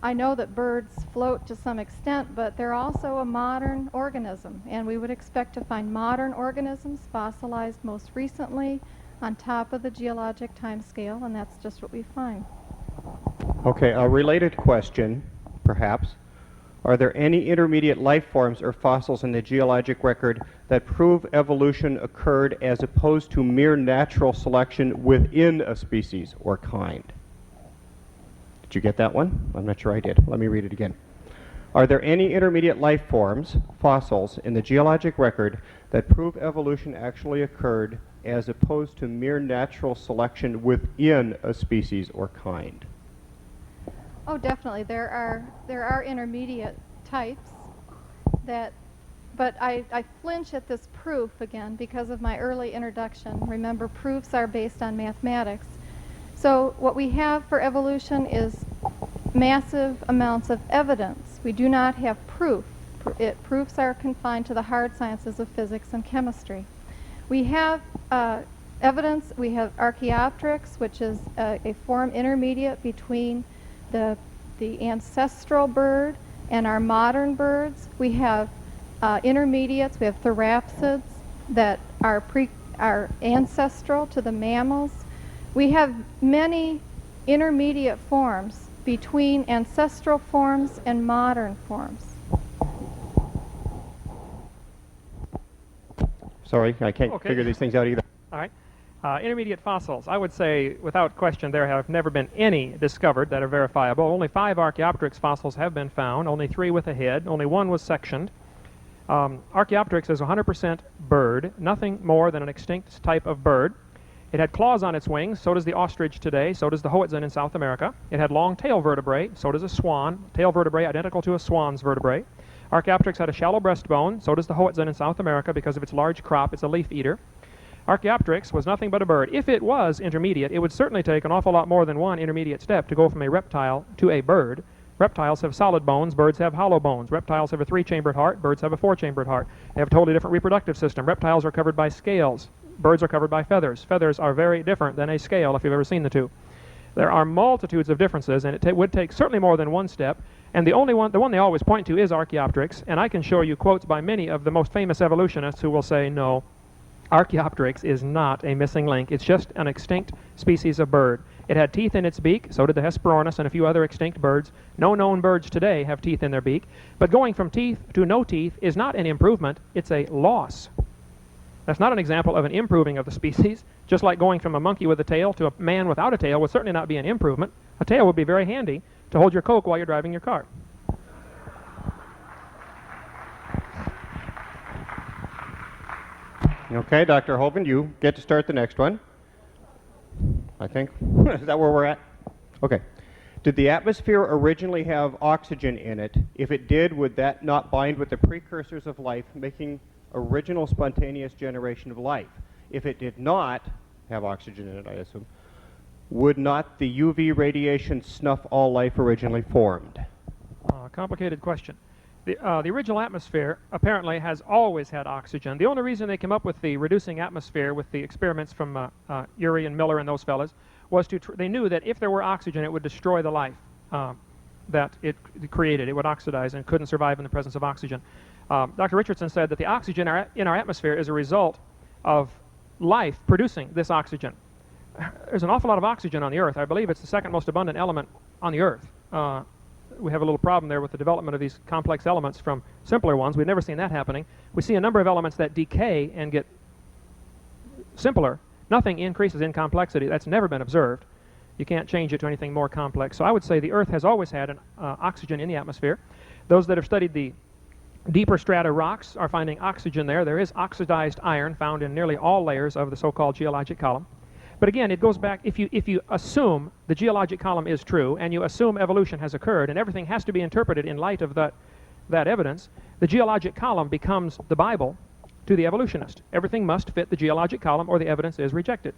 I know that birds float to some extent, but they're also a modern organism, and we would expect to find modern organisms fossilized most recently on top of the geologic timescale, and that's just what we find. Okay, a related question, perhaps. Are there any intermediate life forms or fossils in the geologic record that prove evolution occurred as opposed to mere natural selection within a species or kind? Did you get that one? I'm not sure I did. Let me read it again. Are there any intermediate life forms, fossils, in the geologic record that prove evolution actually occurred as opposed to mere natural selection within a species or kind? Oh, definitely. There are intermediate types that, but I flinch at this proof again because of my early introduction. Remember, proofs are based on mathematics. So what we have for evolution is massive amounts of evidence. We do not have proof. Proofs are confined to the hard sciences of physics and chemistry. We have evidence. We have Archaeopteryx, which is a form intermediate between the ancestral bird and our modern birds. We have intermediates. We have therapsids that are ancestral to the mammals. We have many intermediate forms between ancestral forms and modern forms. Sorry, I can't figure these things out either. All right. Intermediate fossils. I would say, without question, there have never been any discovered that are verifiable. Only 5 Archaeopteryx fossils have been found, only 3 with a head, only 1 was sectioned. Archaeopteryx is 100% bird, nothing more than an extinct type of bird. It had claws on its wings, so does the ostrich today, so does the Hovind in South America. It had long tail vertebrae, so does a swan, tail vertebrae identical to a swan's vertebrae. Archaeopteryx had a shallow breastbone, so does the Hovind in South America because of its large crop. It's a leaf eater. Archaeopteryx was nothing but a bird. If it was intermediate, it would certainly take an awful lot more than one intermediate step to go from a reptile to a bird. Reptiles have solid bones, birds have hollow bones. Reptiles have a 3-chambered heart, birds have a 4-chambered heart. They have a totally different reproductive system. Reptiles are covered by scales. Birds are covered by feathers. Feathers are very different than a scale, if you've ever seen the two. There are multitudes of differences, and it would take certainly more than one step. And the one they always point to is Archaeopteryx, and I can show you quotes by many of the most famous evolutionists who will say, no, Archaeopteryx is not a missing link. It's just an extinct species of bird. It had teeth in its beak, so did the Hesperornis and a few other extinct birds. No known birds today have teeth in their beak. But going from teeth to no teeth is not an improvement, it's a loss. That's not an example of an improving of the species. Just like going from a monkey with a tail to a man without a tail would certainly not be an improvement. A tail would be very handy to hold your Coke while you're driving your car. Okay, Dr. Hovind, you get to start the next one. I think. Is that where we're at? Okay. Did the atmosphere originally have oxygen in it? If it did, would that not bind with the precursors of life, making original spontaneous generation of life? If it did not have oxygen in it, I assume, would not the UV radiation snuff all life originally formed? Complicated question. The original atmosphere apparently has always had oxygen. The only reason they came up with the reducing atmosphere with the experiments from Urey and Miller and those fellas was they knew that if there were oxygen, it would destroy the life that it created. It would oxidize and couldn't survive in the presence of oxygen. Dr. Richardson said that the oxygen in our atmosphere is a result of life producing this oxygen. There's an awful lot of oxygen on the Earth. I believe it's the second most abundant element on the Earth. We have a little problem there with the development of these complex elements from simpler ones. We've never seen that happening. We see a number of elements that decay and get simpler. Nothing increases in complexity. That's never been observed. You can't change it to anything more complex. So I would say the Earth has always had oxygen in the atmosphere. Those that have studied the deeper strata rocks are finding oxygen there. There is oxidized iron found in nearly all layers of the so-called geologic column. But again, it goes back, if you assume the geologic column is true, and you assume evolution has occurred, and everything has to be interpreted in light of that evidence, the geologic column becomes the Bible to the evolutionist. Everything must fit the geologic column, or the evidence is rejected.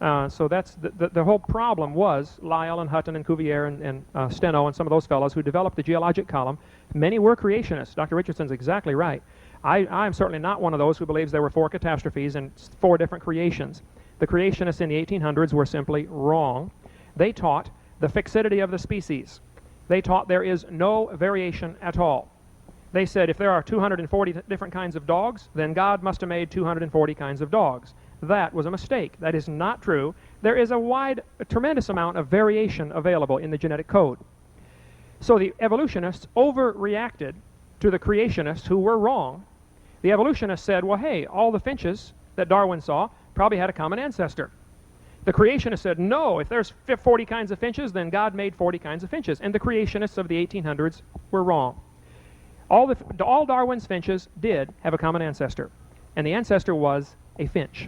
So that's the whole problem was Lyell and Hutton and Cuvier and Steno and some of those fellows who developed the geologic column. Many were creationists. Dr. Richardson's exactly right. I'm certainly not one of those who believes there were 4 catastrophes and 4 different creations. The creationists in the 1800s were simply wrong. They taught the fixity of the species. They taught there is no variation at all. They said if there are 240 different kinds of dogs, then God must have made 240 kinds of dogs. That was a mistake. That is not true. There is a tremendous amount of variation available in the genetic code. So the evolutionists overreacted to the creationists who were wrong. The evolutionists said, well, hey, all the finches that Darwin saw probably had a common ancestor. The creationists said, no, if there's 40 kinds of finches, then God made 40 kinds of finches. And the creationists of the 1800s were wrong. All Darwin's finches did have a common ancestor, and the ancestor was a finch.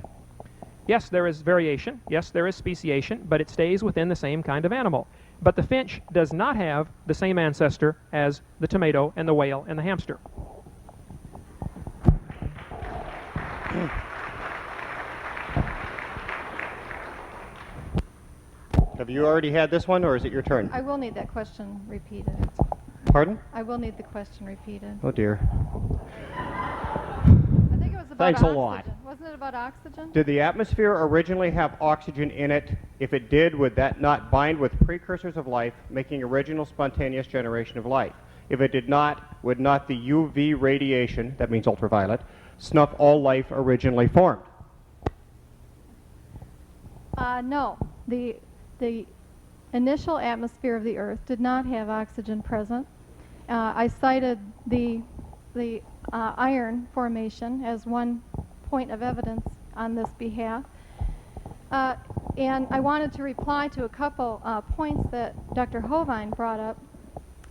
Yes, there is variation. Yes, there is speciation, but it stays within the same kind of animal. But the finch does not have the same ancestor as the tomato and the whale and the hamster. Have you already had this one, or is it your turn? I will need that question repeated. Pardon? I will need the question repeated. Oh, dear. I think it was about Thanks a oxygen. lot. Wasn't it about oxygen? Did the atmosphere originally have oxygen in it? If it did, would that not bind with precursors of life, making original spontaneous generation of life? If it did not, would not the UV radiation, that means ultraviolet, snuff all life originally formed? No. The initial atmosphere of the Earth did not have oxygen present. I cited the iron formation as one point of evidence on this behalf. And I wanted to reply to a couple points that Dr. Hovind brought up.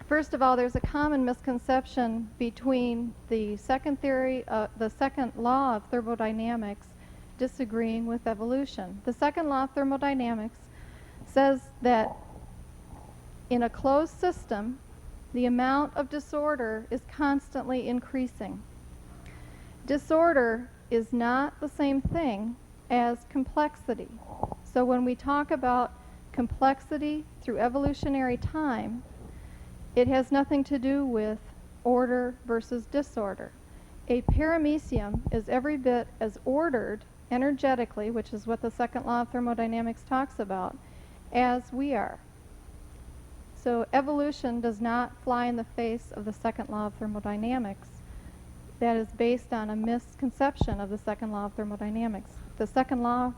First of all, there's a common misconception between the second theory, the second law of thermodynamics, disagreeing with evolution. The second law of thermodynamics says that in a closed system, the amount of disorder is constantly increasing. Disorder is not the same thing as complexity. So when we talk about complexity through evolutionary time, it has nothing to do with order versus disorder. A paramecium is every bit as ordered energetically, which is what the second law of thermodynamics talks about, as we are. So evolution does not fly in the face of the second law of thermodynamics. That is based on a misconception of the second law of thermodynamics. The second law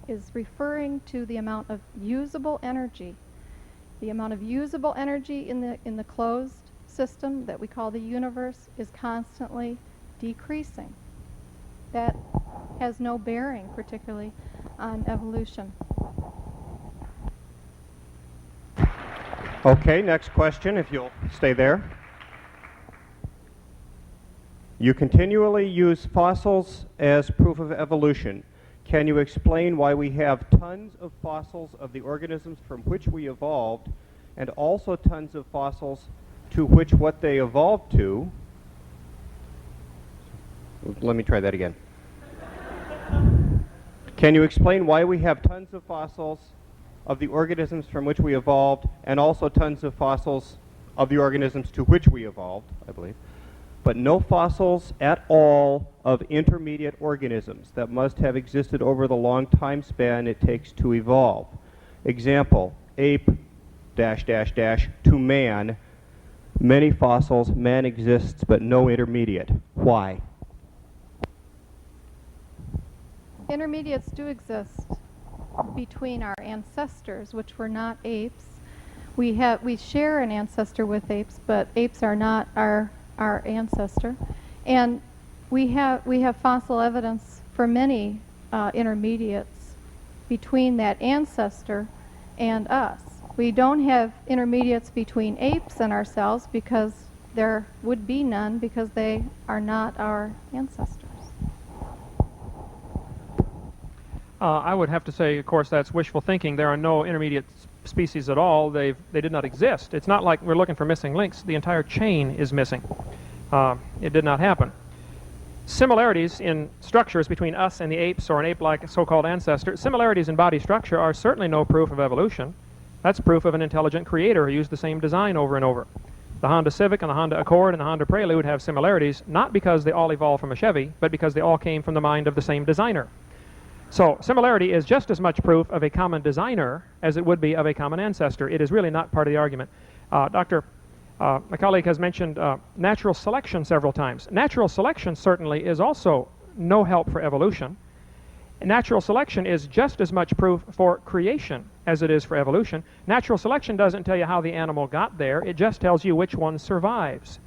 is referring to the amount of usable energy. The amount of usable energy in the closed system that we call the universe is constantly decreasing. That has no bearing particularly on evolution. Okay, next question, if you'll stay there. You continually use fossils as proof of evolution. Can you explain why we have tons of fossils of the organisms from which we evolved, and also tons of fossils to which what they evolved to? Let me try that again. Can you explain why we have tons of fossils of the organisms from which we evolved, and also tons of fossils of the organisms to which we evolved, I believe, but no fossils at all of intermediate organisms that must have existed over the long time span it takes to evolve? Example, ape, to man, many fossils, man exists, but no intermediate. Why? Intermediates do exist between our ancestors, which were not apes. We share an ancestor with apes, but apes are not our ancestor. And we have fossil evidence for many intermediates between that ancestor and us. We don't have intermediates between apes and ourselves because there would be none, because they are not our ancestors. I would have to say, of course, that's wishful thinking. There are no intermediate species at all. They did not exist. It's not like we're looking for missing links. The entire chain is missing. It did not happen. Similarities in structures between us and the apes, or an ape-like so-called ancestor, similarities in body structure are certainly no proof of evolution. That's proof of an intelligent creator who used the same design over and over. The Honda Civic and the Honda Accord and the Honda Prelude have similarities, not because they all evolved from a Chevy, but because they all came from the mind of the same designer. So similarity is just as much proof of a common designer as it would be of a common ancestor. It is really not part of the argument. My colleague has mentioned natural selection several times. Natural selection certainly is also no help for evolution. Natural selection is just as much proof for creation as it is for evolution. Natural selection doesn't tell you how the animal got there. It just tells you which one survives.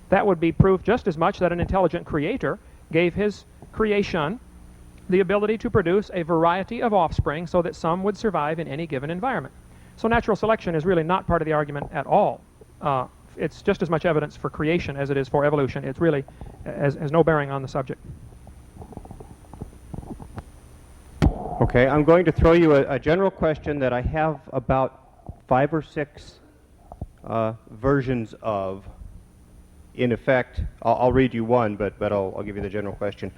That would be proof just as much that an intelligent creator gave his creation the ability to produce a variety of offspring so that some would survive in any given environment. So natural selection is really not part of the argument at all. It's just as much evidence for creation as it is for evolution. It's really has no bearing on the subject. Okay, I'm going to throw you a general question that I have about 5 or 6 versions of. In effect, I'll read you one, but I'll give you the general question.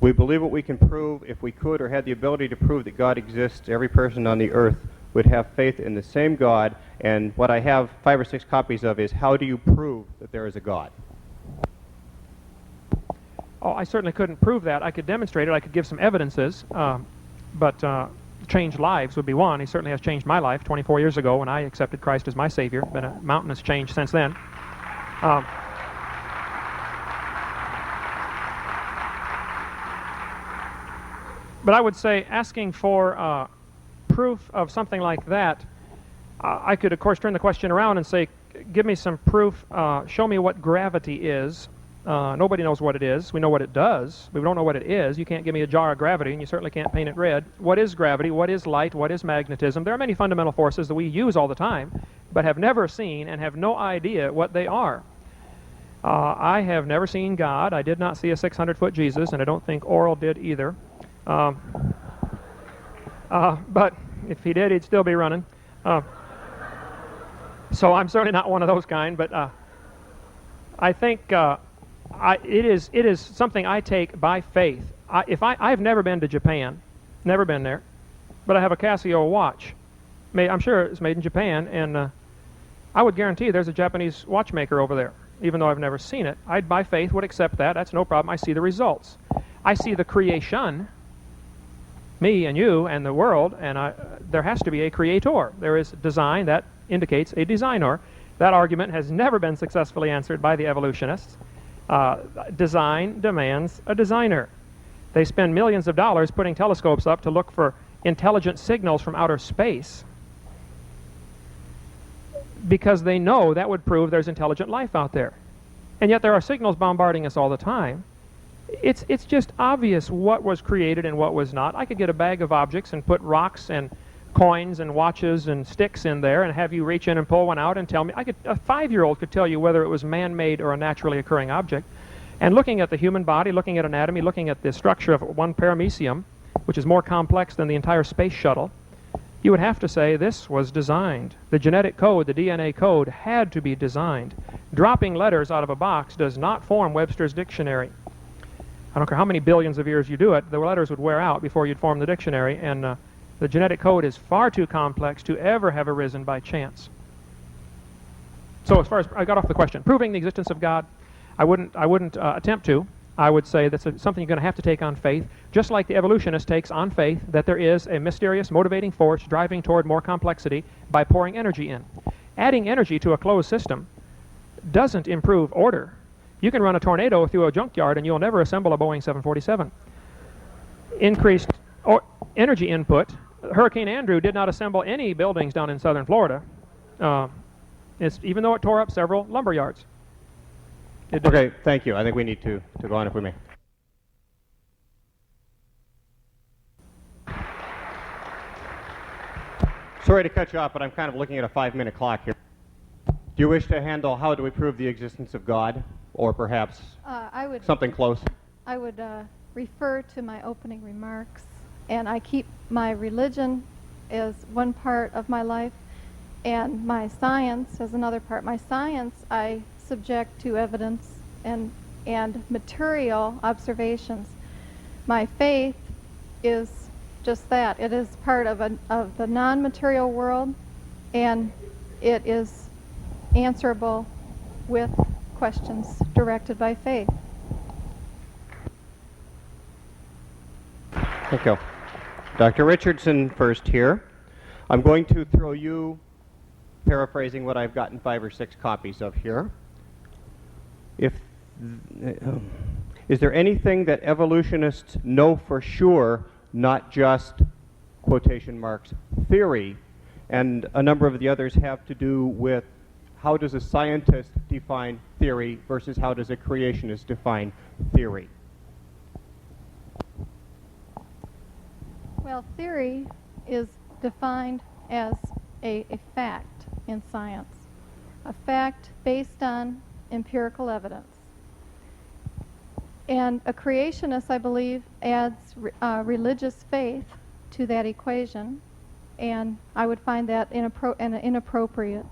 We believe what we can prove. If we could or had the ability to prove that God exists, every person on the earth would have faith in the same God, and what I have 5 or 6 copies of is how do you prove that there is a God? Oh, I certainly couldn't prove that. I could demonstrate it. I could give some evidences, but change lives would be one. He certainly has changed my life 24 years ago when I accepted Christ as my Savior. Been a mountainous change since then. But I would say asking for proof of something like that, I could, of course, turn the question around and say, give me some proof, show me what gravity is. Nobody knows what it is. We know what it does, but we don't know what it is. You can't give me a jar of gravity, and you certainly can't paint it red. What is gravity? What is light? What is magnetism? There are many fundamental forces that we use all the time, but have never seen and have no idea what they are. I have never seen God. I did not see a 600-foot Jesus, and I don't think Oral did either. But if he did, he'd still be running. So I'm certainly not one of those kind, but I think it is something I take by faith. I've never been to Japan, never been there, but I have a Casio watch. I'm sure it's made in Japan, and I would guarantee there's a Japanese watchmaker over there, even though I've never seen it. I, by faith, would accept that. That's no problem. I see the results. I see the creation, me and you and the world, and there has to be a creator. There is design that indicates a designer. That argument has never been successfully answered by the evolutionists. Design demands a designer. They spend millions of dollars putting telescopes up to look for intelligent signals from outer space because they know that would prove there's intelligent life out there. And yet there are signals bombarding us all the time. It's just obvious what was created and what was not. I could get a bag of objects and put rocks and coins and watches and sticks in there and have you reach in and pull one out and tell me. A 5-year-old could tell you whether it was man-made or a naturally occurring object. And looking at the human body, looking at anatomy, looking at the structure of one paramecium, which is more complex than the entire space shuttle, you would have to say this was designed. The genetic code, the DNA code, had to be designed. Dropping letters out of a box does not form Webster's dictionary. I don't care how many billions of years you do it, the letters would wear out before you'd form the dictionary, and the genetic code is far too complex to ever have arisen by chance. So as far as I got off the question, proving the existence of God, I wouldn't attempt to. I would say that's something you're going to have to take on faith, just like the evolutionist takes on faith that there is a mysterious motivating force driving toward more complexity by pouring energy in. Adding energy to a closed system doesn't improve order. You can run a tornado through a junkyard and you'll never assemble a Boeing 747. Increased energy input. Hurricane Andrew did not assemble any buildings down in southern Florida, even though it tore up several lumber yards. Okay, thank you. I think we need to go on if we may. Sorry to cut you off, but I'm kind of looking at a 5-minute clock here. Do you wish to handle how do we prove the existence of God, or perhaps something close? I would refer to my opening remarks, and I keep my religion as one part of my life and my science as another part. My science I subject to evidence and material observations. My faith is just that. It is part of the non-material world, and it is answerable with questions directed by faith. Thank you. Dr. Richardson first here. I'm going to throw you, paraphrasing what I've gotten 5 or 6 copies of here. Is there anything that evolutionists know for sure, not just, quotation marks, theory, and a number of the others have to do with how does a scientist define theory versus how does a creationist define theory? Well, theory is defined as a fact in science, a fact based on empirical evidence. And a creationist, I believe, adds religious faith to that equation, and I would find that an inappropriate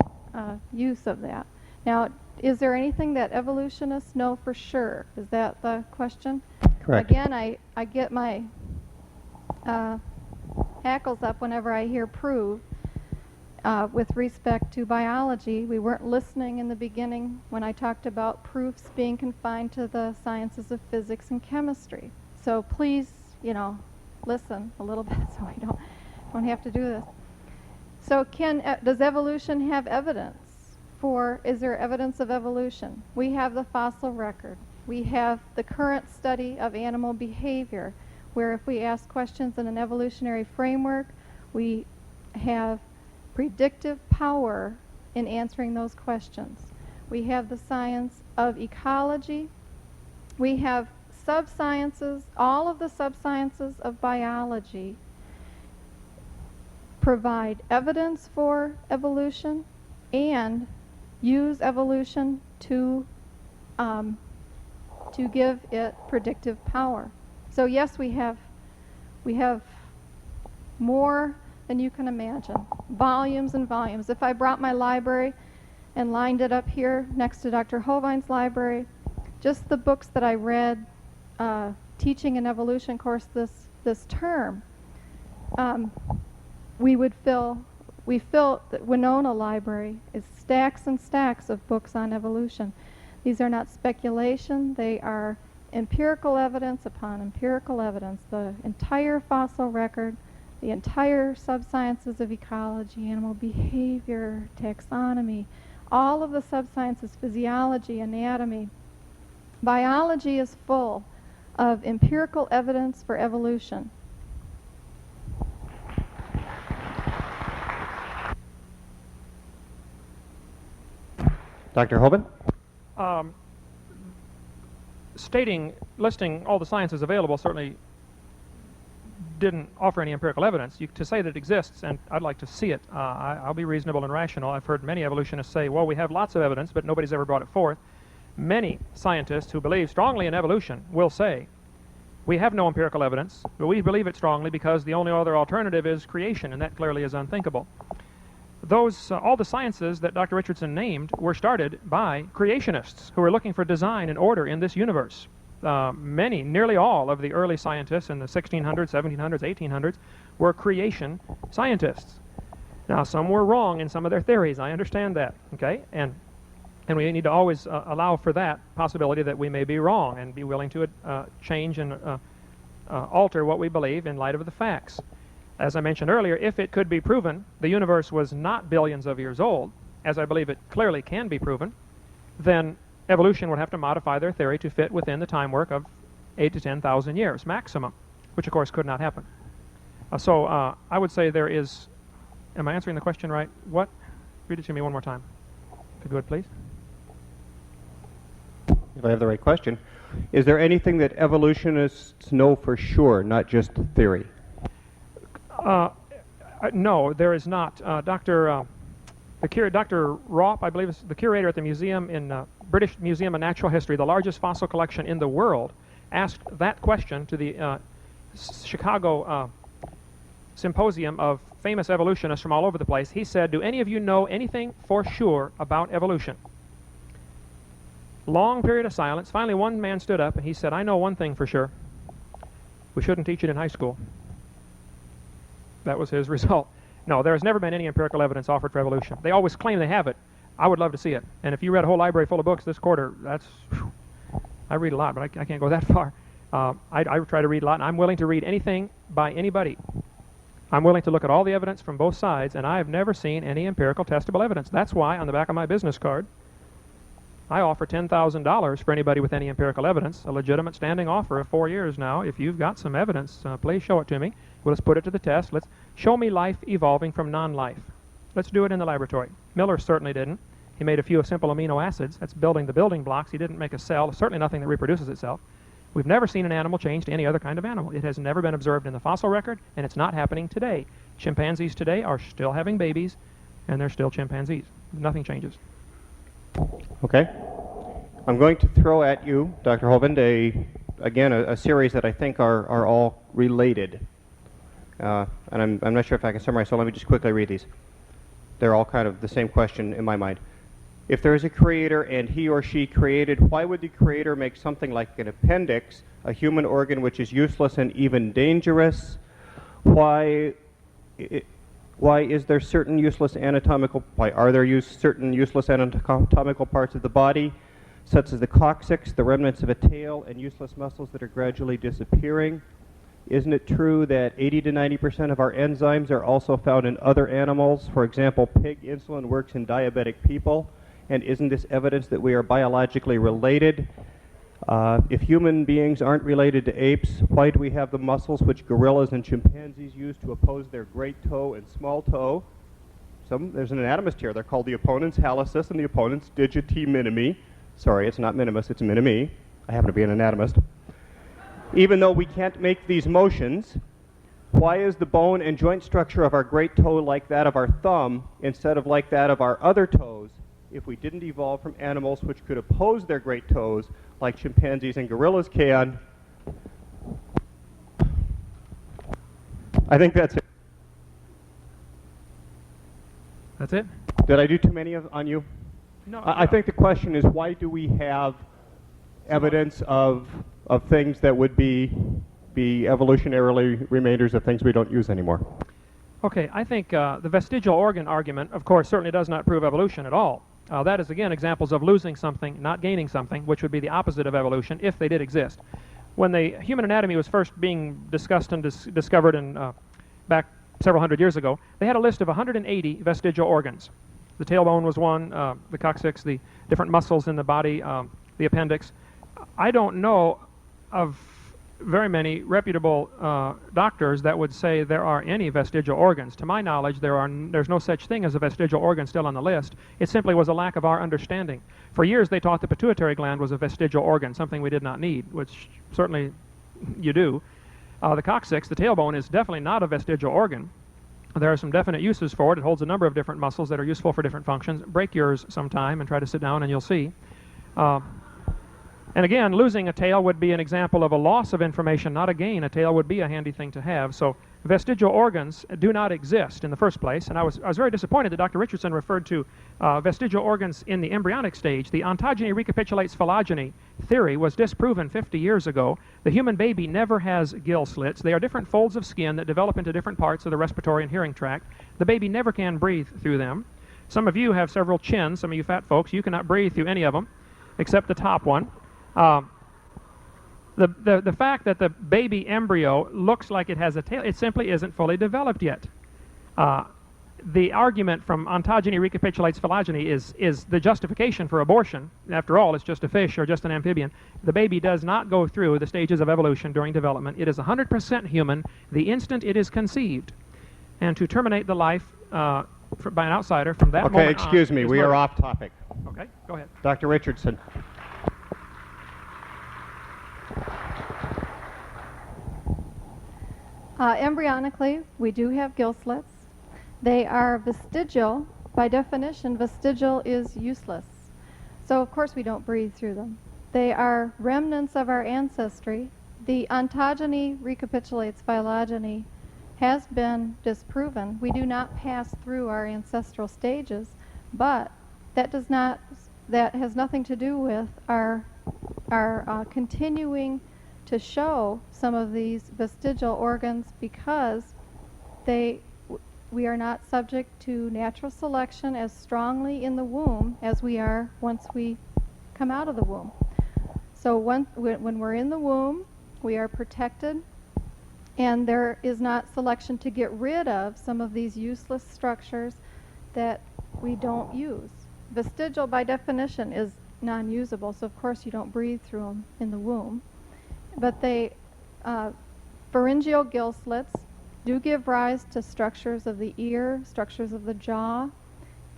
use of that. Now, is there anything that evolutionists know for sure? Is that the question? Correct. Again, I get my hackles up whenever I hear prove, with respect to biology. We weren't listening in the beginning when I talked about proofs being confined to the sciences of physics and chemistry. So please, listen a little bit so we don't have to do this. So does evolution have evidence? Is there evidence of evolution? We have the fossil record. We have the current study of animal behavior, where if we ask questions in an evolutionary framework, we have predictive power in answering those questions. We have the science of ecology. We have subsciences. All of the subsciences of biology provide evidence for evolution and use evolution to give it predictive power. So yes, we have more than you can imagine. Volumes and volumes. If I brought my library and lined it up here next to Dr. Hovind's library, just the books that I read teaching an evolution course this term, we fill the Winona Library is stacks and stacks of books on evolution. These are not speculation. They are empirical evidence upon empirical evidence. The entire fossil record, the entire subsciences of ecology, animal behavior, taxonomy, all of the subsciences, physiology, anatomy. Biology is full of empirical evidence for evolution. Dr. Hovind? Listing all the sciences available certainly didn't offer any empirical evidence. To say that it exists, and I'd like to see it, I'll be reasonable and rational. I've heard many evolutionists say, well, we have lots of evidence, but nobody's ever brought it forth. Many scientists who believe strongly in evolution will say, we have no empirical evidence, but we believe it strongly because the only other alternative is creation, and that clearly is unthinkable. All the sciences that Dr. Richardson named were started by creationists who were looking for design and order in this universe. Nearly all of the early scientists in the 1600s, 1700s, 1800s were creation scientists. Now, some were wrong in some of their theories. I understand that, okay? And we need to always allow for that possibility that we may be wrong and be willing to change and alter what we believe in light of the facts. As I mentioned earlier, if it could be proven the universe was not billions of years old, as I believe it clearly can be proven, then evolution would have to modify their theory to fit within the time work of 8 to 10,000 years maximum, which of course could not happen. So I would say there is, am I answering the question right? What? Read it to me one more time. If you would, please. If I have the right question. Is there anything that evolutionists know for sure, not just theory? No, there is not. Dr. Ropp, I believe, is the curator at the museum in British Museum of Natural History, the largest fossil collection in the world, asked that question to the Chicago symposium of famous evolutionists from all over the place. He said, do any of you know anything for sure about evolution? Long period of silence. Finally, one man stood up and he said, I know one thing for sure. We shouldn't teach it in high school. That was his result. No, there has never been any empirical evidence offered for evolution. They always claim they have it. I would love to see it. And if you read a whole library full of books this quarter, I read a lot, but I can't go that far. I try to read a lot, and I'm willing to read anything by anybody. I'm willing to look at all the evidence from both sides, and I have never seen any empirical testable evidence. That's why on the back of my business card, I offer $10,000 for anybody with any empirical evidence, a legitimate standing offer of 4 years now. If you've got some evidence, please show it to me. Let's put it to the test. Let's show me life evolving from non-life. Let's do it in the laboratory. Miller certainly didn't. He made a few simple amino acids. That's building the building blocks. He didn't make a cell, certainly nothing that reproduces itself. We've never seen an animal change to any other kind of animal. It has never been observed in the fossil record, and it's not happening today. Chimpanzees today are still having babies, and they're still chimpanzees. Nothing changes. Okay. I'm going to throw at you, Dr. Hovind, a series that I think are all related. And I'm not sure if I can summarize, so let me just quickly read these. They're all kind of the same question in my mind. If there is a creator and he or she created, why would the creator make something like an appendix, a human organ which is useless and even dangerous? Why Why are there certain useless anatomical parts of the body, such as the coccyx, the remnants of a tail, and useless muscles that are gradually disappearing? Isn't it true that 80 to 90% of our enzymes are also found in other animals? For example, pig insulin works in diabetic people. And isn't this evidence that we are biologically related? If human beings aren't related to apes, why do we have the muscles which gorillas and chimpanzees use to oppose their great toe and small toe? There's an anatomist here. They're called the opponents hallucis and the opponents digiti minimi. Sorry, it's not minimus, it's minimi. I happen to be an anatomist. Even though we can't make these motions, why is the bone and joint structure of our great toe like that of our thumb instead of like that of our other toes if we didn't evolve from animals which could oppose their great toes like chimpanzees and gorillas can? I think that's it. That's it? Did I do too many on you? No. I think the question is, why do we have evidence of things that would be evolutionarily remainders of things we don't use anymore? Okay, I think the vestigial organ argument, of course, certainly does not prove evolution at all. That is, again, examples of losing something, not gaining something, which would be the opposite of evolution if they did exist. When the human anatomy was first being discussed and discovered back several hundred years ago, they had a list of 180 vestigial organs. The tailbone was one, the coccyx, the different muscles in the body, the appendix. I don't know of very many reputable doctors that would say there are any vestigial organs. To my knowledge, there's no such thing as a vestigial organ still on the list. It simply was a lack of our understanding. For years, they thought the pituitary gland was a vestigial organ, something we did not need, which certainly you do. The coccyx, the tailbone, is definitely not a vestigial organ. There are some definite uses for it. It holds a number of different muscles that are useful for different functions. Break yours sometime and try to sit down and you'll see. And again, losing a tail would be an example of a loss of information, not a gain. A tail would be a handy thing to have. So vestigial organs do not exist in the first place. And I was very disappointed that Dr. Richardson referred to vestigial organs in the embryonic stage. The ontogeny recapitulates phylogeny theory was disproven 50 years ago. The human baby never has gill slits. They are different folds of skin that develop into different parts of the respiratory and hearing tract. The baby never can breathe through them. Some of you have several chins. Some of you fat folks, you cannot breathe through any of them except the top one. The fact that the baby embryo looks like it has a tail, it simply isn't fully developed yet. The argument from ontogeny recapitulates phylogeny is the justification for abortion. After all, it's just a fish or just an amphibian. The baby does not go through the stages of evolution during development. It is 100% human the instant it is conceived. And to terminate the life by an outsider from that moment on... Okay, excuse me, we are off topic. Okay, go ahead. Dr. Richardson. Embryonically, we do have gill slits. They are vestigial. By definition, vestigial is useless. So, of course, we don't breathe through them. They are remnants of our ancestry. The ontogeny recapitulates phylogeny has been disproven. We do not pass through our ancestral stages, but that has nothing to do with our continuing to show some of these vestigial organs because we are not subject to natural selection as strongly in the womb as we are once we come out of the womb. So when we're in the womb, we are protected, and there is not selection to get rid of some of these useless structures that we don't use. Vestigial, by definition, is non-usable, so of course you don't breathe through them in the womb. But pharyngeal gill slits do give rise to structures of the ear, structures of the jaw.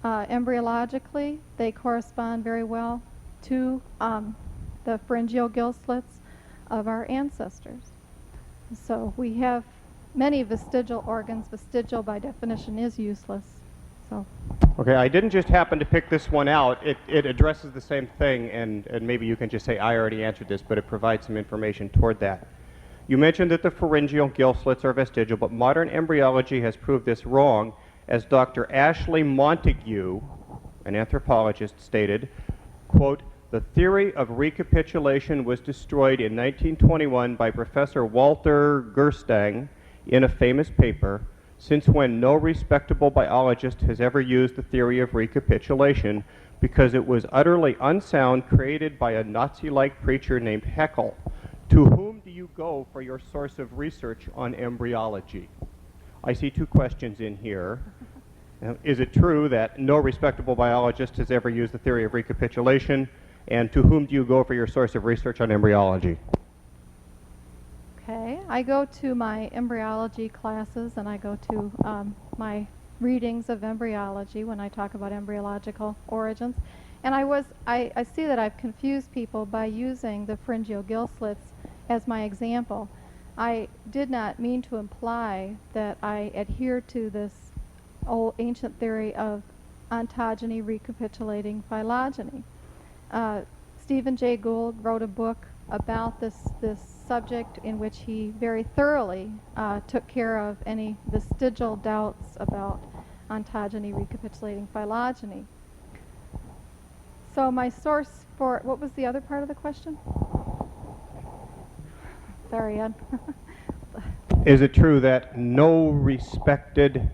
Embryologically, they correspond very well to the pharyngeal gill slits of our ancestors. So we have many vestigial organs. Vestigial, by definition, is useless. So. Okay, I didn't just happen to pick this one out. It addresses the same thing, and maybe you can just say, I already answered this, but it provides some information toward that. You mentioned that the pharyngeal gill slits are vestigial, but modern embryology has proved this wrong, as Dr. Ashley Montague, an anthropologist, stated, quote, "The theory of recapitulation was destroyed in 1921 by Professor Walter Gerstang in a famous paper. since when no respectable biologist has ever used the theory of recapitulation because it was utterly unsound, created by a Nazi-like preacher named Haeckel. To whom do you go for your source of research on embryology? I see two questions in here. Is it true that no respectable biologist has ever used the theory of recapitulation? And to whom do you go for your source of research on embryology? Okay, I go to my embryology classes and I go to my readings of embryology when I talk about embryological origins. And I see that I've confused people by using the pharyngeal gill slits as my example. I did not mean to imply that I adhere to this old ancient theory of ontogeny recapitulating phylogeny. Stephen Jay Gould wrote a book about this subject in which he very thoroughly took care of any vestigial doubts about ontogeny recapitulating phylogeny. So my source for, what was the other part of the question? Sorry, Ed. Is it true that no respectable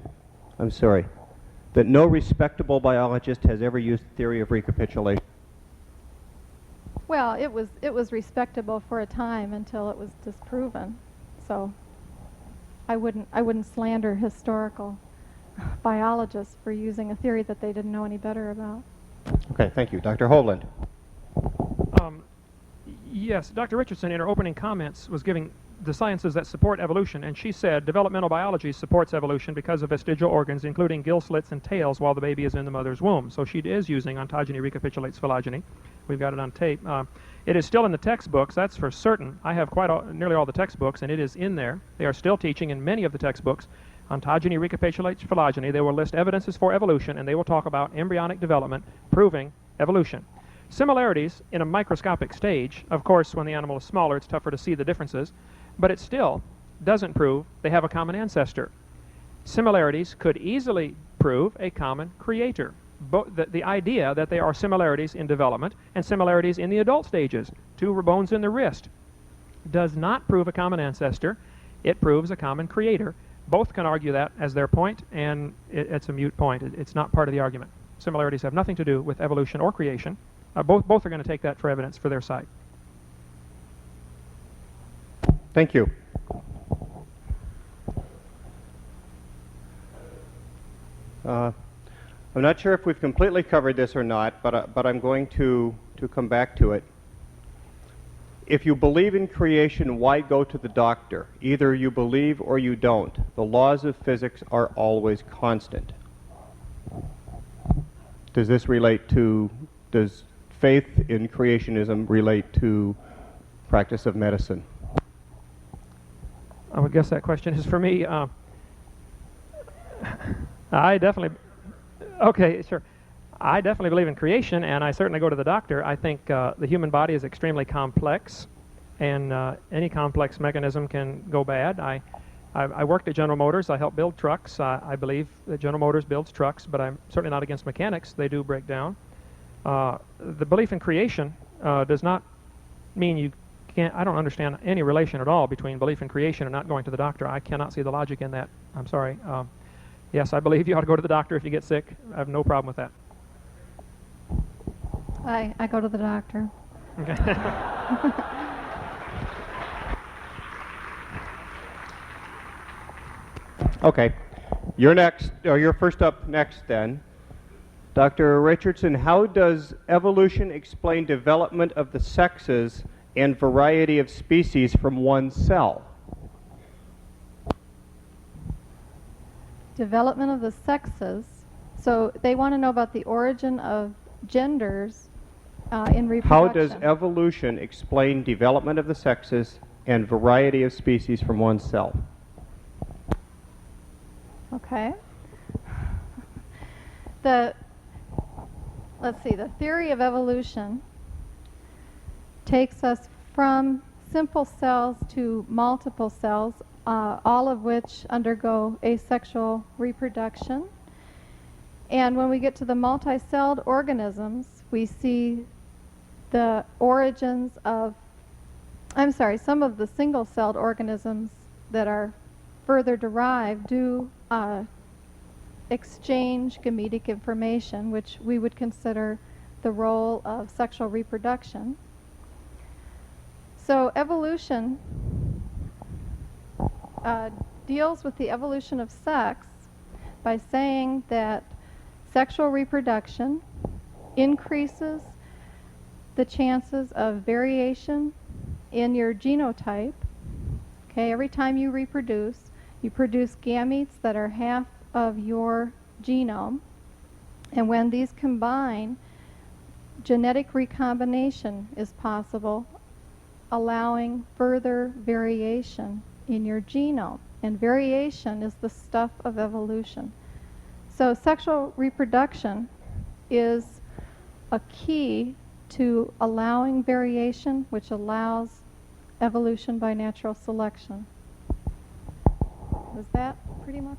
biologist has ever used the theory of recapitulation? Well, it was respectable for a time until it was disproven. So I wouldn't slander historical biologists for using a theory that they didn't know any better about. Okay, thank you. Dr. Hovind. Yes, Dr. Richardson in her opening comments was giving the sciences that support evolution, and she said developmental biology supports evolution because of vestigial organs, including gill slits and tails while the baby is in the mother's womb. So she is using ontogeny recapitulates phylogeny. We've got it on tape. It is still in the textbooks, that's for certain. I have nearly all the textbooks, and it is in there. They are still teaching in many of the textbooks ontogeny recapitulates phylogeny. They will list evidences for evolution, and they will talk about embryonic development proving evolution. Similarities in a microscopic stage, of course, when the animal is smaller, it's tougher to see the differences, but it still doesn't prove they have a common ancestor. Similarities could easily prove a common creator. The idea that there are similarities in development and similarities in the adult stages, two bones in the wrist, does not prove a common ancestor. It proves a common creator. Both can argue that as their point, and it's a moot point. It's not part of the argument. Similarities have nothing to do with evolution or creation. Both are going to take that for evidence for their side. Thank you. I'm not sure if we've completely covered this or not, but I'm going to come back to it. If you believe in creation, why go to the doctor? Either you believe or you don't. The laws of physics are always constant. Does this relate to, does faith in creationism relate to practice of medicine? I would guess that question is for me. I definitely believe in creation, and I certainly go to the doctor. I think the human body is extremely complex, and any complex mechanism can go bad. I worked at General Motors. I helped build trucks. I believe that General Motors builds trucks, but I'm certainly not against mechanics. They do break down. The belief in creation does not mean you can't. I don't understand any relation at all between belief in creation and not going to the doctor. I cannot see the logic in that. I'm sorry. Yes, I believe you ought to go to the doctor if you get sick. I have no problem with that. I go to the doctor. Okay. Okay. You're next, or you're first up next then. Dr. Richardson, how does evolution explain development of the sexes and variety of species from one cell? Development of the sexes. So they want to know about the origin of genders in reproduction. How does evolution explain development of the sexes and variety of species from one cell? Okay. Let's see, the theory of evolution takes us from simple cells to multiple cells, all of which undergo asexual reproduction. And when we get to the multi-celled organisms, we see the origins of, some of the single-celled organisms that are further derived do exchange gametic information, which we would consider the role of sexual reproduction. So evolution deals with the evolution of sex by saying that sexual reproduction increases the chances of variation in your genotype. Okay, every time you produce gametes that are half of your genome, and when these combine, genetic recombination is possible, allowing further variation in your genome. And variation is the stuff of evolution. So sexual reproduction is a key to allowing variation, which allows evolution by natural selection. Was that pretty much?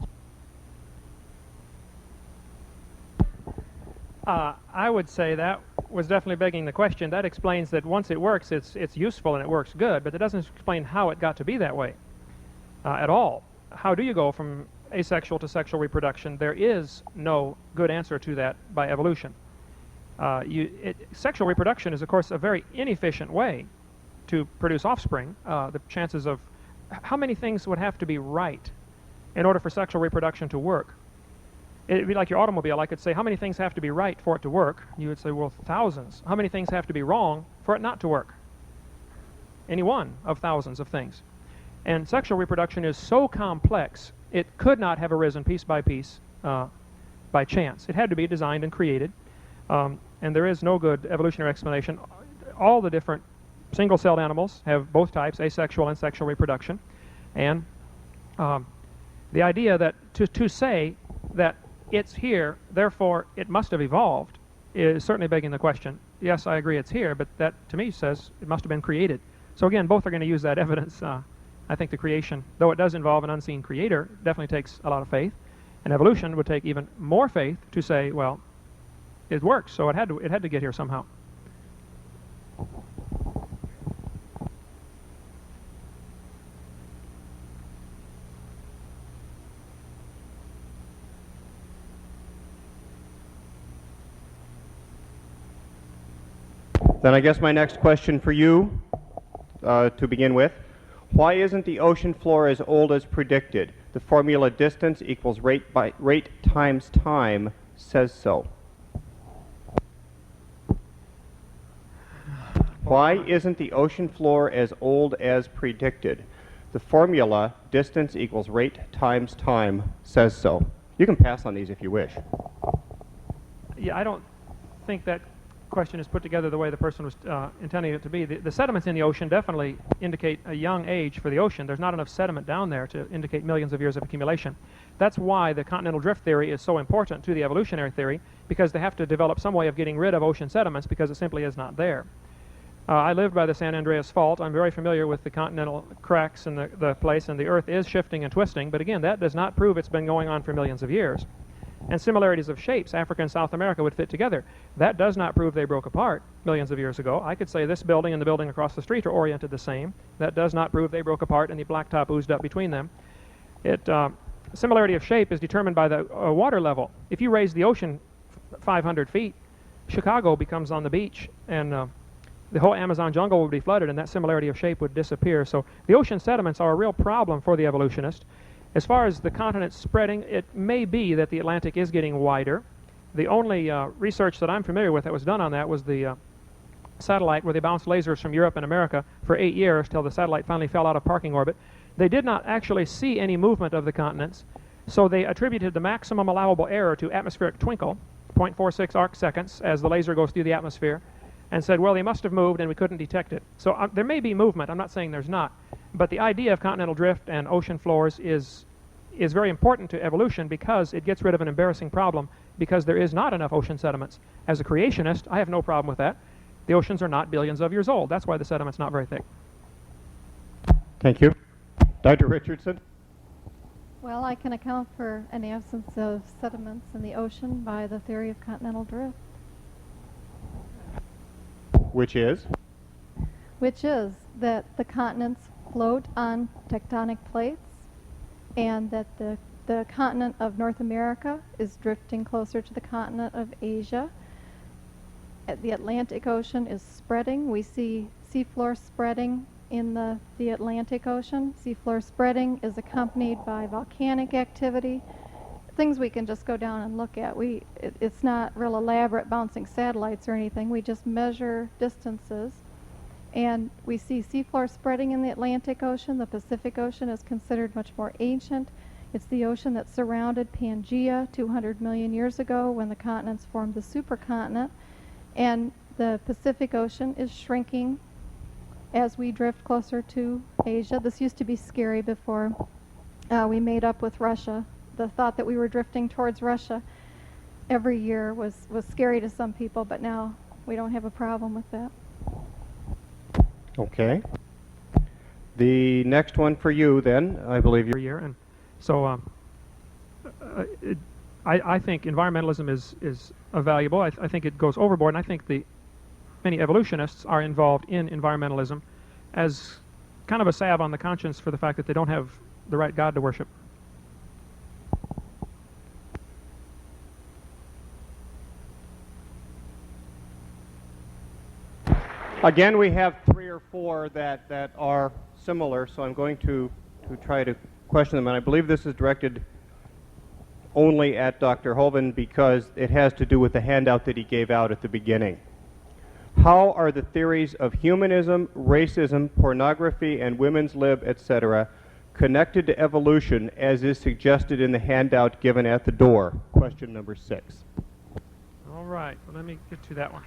I would say that was definitely begging the question. That explains that once it works, it's useful and it works good, but it doesn't explain how it got to be that way at all. How do you go from asexual to sexual reproduction? There is no good answer to that by evolution. Sexual reproduction is, of course, a very inefficient way to produce offspring. The chances of how many things would have to be right in order for sexual reproduction to work? It'd be like your automobile. I could say, how many things have to be right for it to work? You would say, well, thousands. How many things have to be wrong for it not to work? Any one of thousands of things. And sexual reproduction is so complex, it could not have arisen piece by piece by chance. It had to be designed and created. And there is no good evolutionary explanation. All the different single-celled animals have both types, asexual and sexual reproduction. And the idea that to say that it's here, therefore it must have evolved, is certainly begging the question. Yes, I agree it's here, but that to me says it must have been created. So again, both are going to use that evidence. I think the creation, though it does involve an unseen creator, definitely takes a lot of faith. And evolution would take even more faith to say, well, it works, so it had to get here somehow. Then I guess my next question for you, to begin with, why isn't the ocean floor as old as predicted? The formula distance equals rate times time says so. Why isn't the ocean floor as old as predicted? The formula distance equals rate times time says so. You can pass on these if you wish. Yeah, I don't think that question is put together the way the person was intending it to be. The sediments in the ocean definitely indicate a young age for the ocean. There's not enough sediment down there to indicate millions of years of accumulation. That's why the continental drift theory is so important to the evolutionary theory, because they have to develop some way of getting rid of ocean sediments because it simply is not there. I lived by the San Andreas Fault. I'm very familiar with the continental cracks in the place, and the Earth is shifting and twisting, but again, that does not prove it's been going on for millions of years. And similarities of shapes, Africa and South America would fit together. That does not prove they broke apart millions of years ago. I could say this building and the building across the street are oriented the same. That does not prove they broke apart and the blacktop oozed up between them. Similarity of shape is determined by the water level. If you raise the ocean 500 feet, Chicago becomes on the beach, and the whole Amazon jungle would be flooded, and that similarity of shape would disappear. So the ocean sediments are a real problem for the evolutionist. As far as the continents spreading, it may be that the Atlantic is getting wider. The only research that I'm familiar with that was done on that was the satellite where they bounced lasers from Europe and America for 8 years till the satellite finally fell out of parking orbit. They did not actually see any movement of the continents, so they attributed the maximum allowable error to atmospheric twinkle, 0.46 arc seconds, as the laser goes through the atmosphere, and said, well, they must have moved and we couldn't detect it. So there may be movement. I'm not saying there's not. But the idea of continental drift and ocean floors is very important to evolution because it gets rid of an embarrassing problem because there is not enough ocean sediments. As a creationist, I have no problem with that. The oceans are not billions of years old. That's why the sediment's not very thick. Thank you. Dr. Richardson? Well, I can account for an absence of sediments in the ocean by the theory of continental drift. Which is? Which is that the continents float on tectonic plates and that the The continent of North America is drifting closer to the continent of Asia. The Atlantic Ocean is spreading. We see seafloor spreading in the Atlantic Ocean. Seafloor spreading is accompanied by volcanic activity, things we can just go down and look at. It's not real elaborate bouncing satellites or anything. We just measure distances. And we see seafloor spreading in the Atlantic Ocean. The Pacific Ocean is considered much more ancient. It's the ocean that surrounded Pangaea 200 million years ago when the continents formed the supercontinent. And the Pacific Ocean is shrinking as we drift closer to Asia. This used to be scary before we made up with Russia. The thought that we were drifting towards Russia every year was scary to some people, but now we don't have a problem with that. Okay. The next one for you, then, I believe Per year, and so I think environmentalism is valuable. I think it goes overboard, and I think many evolutionists are involved in environmentalism as kind of a salve on the conscience for the fact that they don't have the right God to worship. Again, we have 3 or 4 that are similar, so I'm going to try to question them. And I believe this is directed only at Dr. Hovind because it has to do with the handout that he gave out at the beginning. How are the theories of humanism, racism, pornography, and women's lib, etc., connected to evolution as is suggested in the handout given at the door? Question number 6. All right, well, let me get to that one.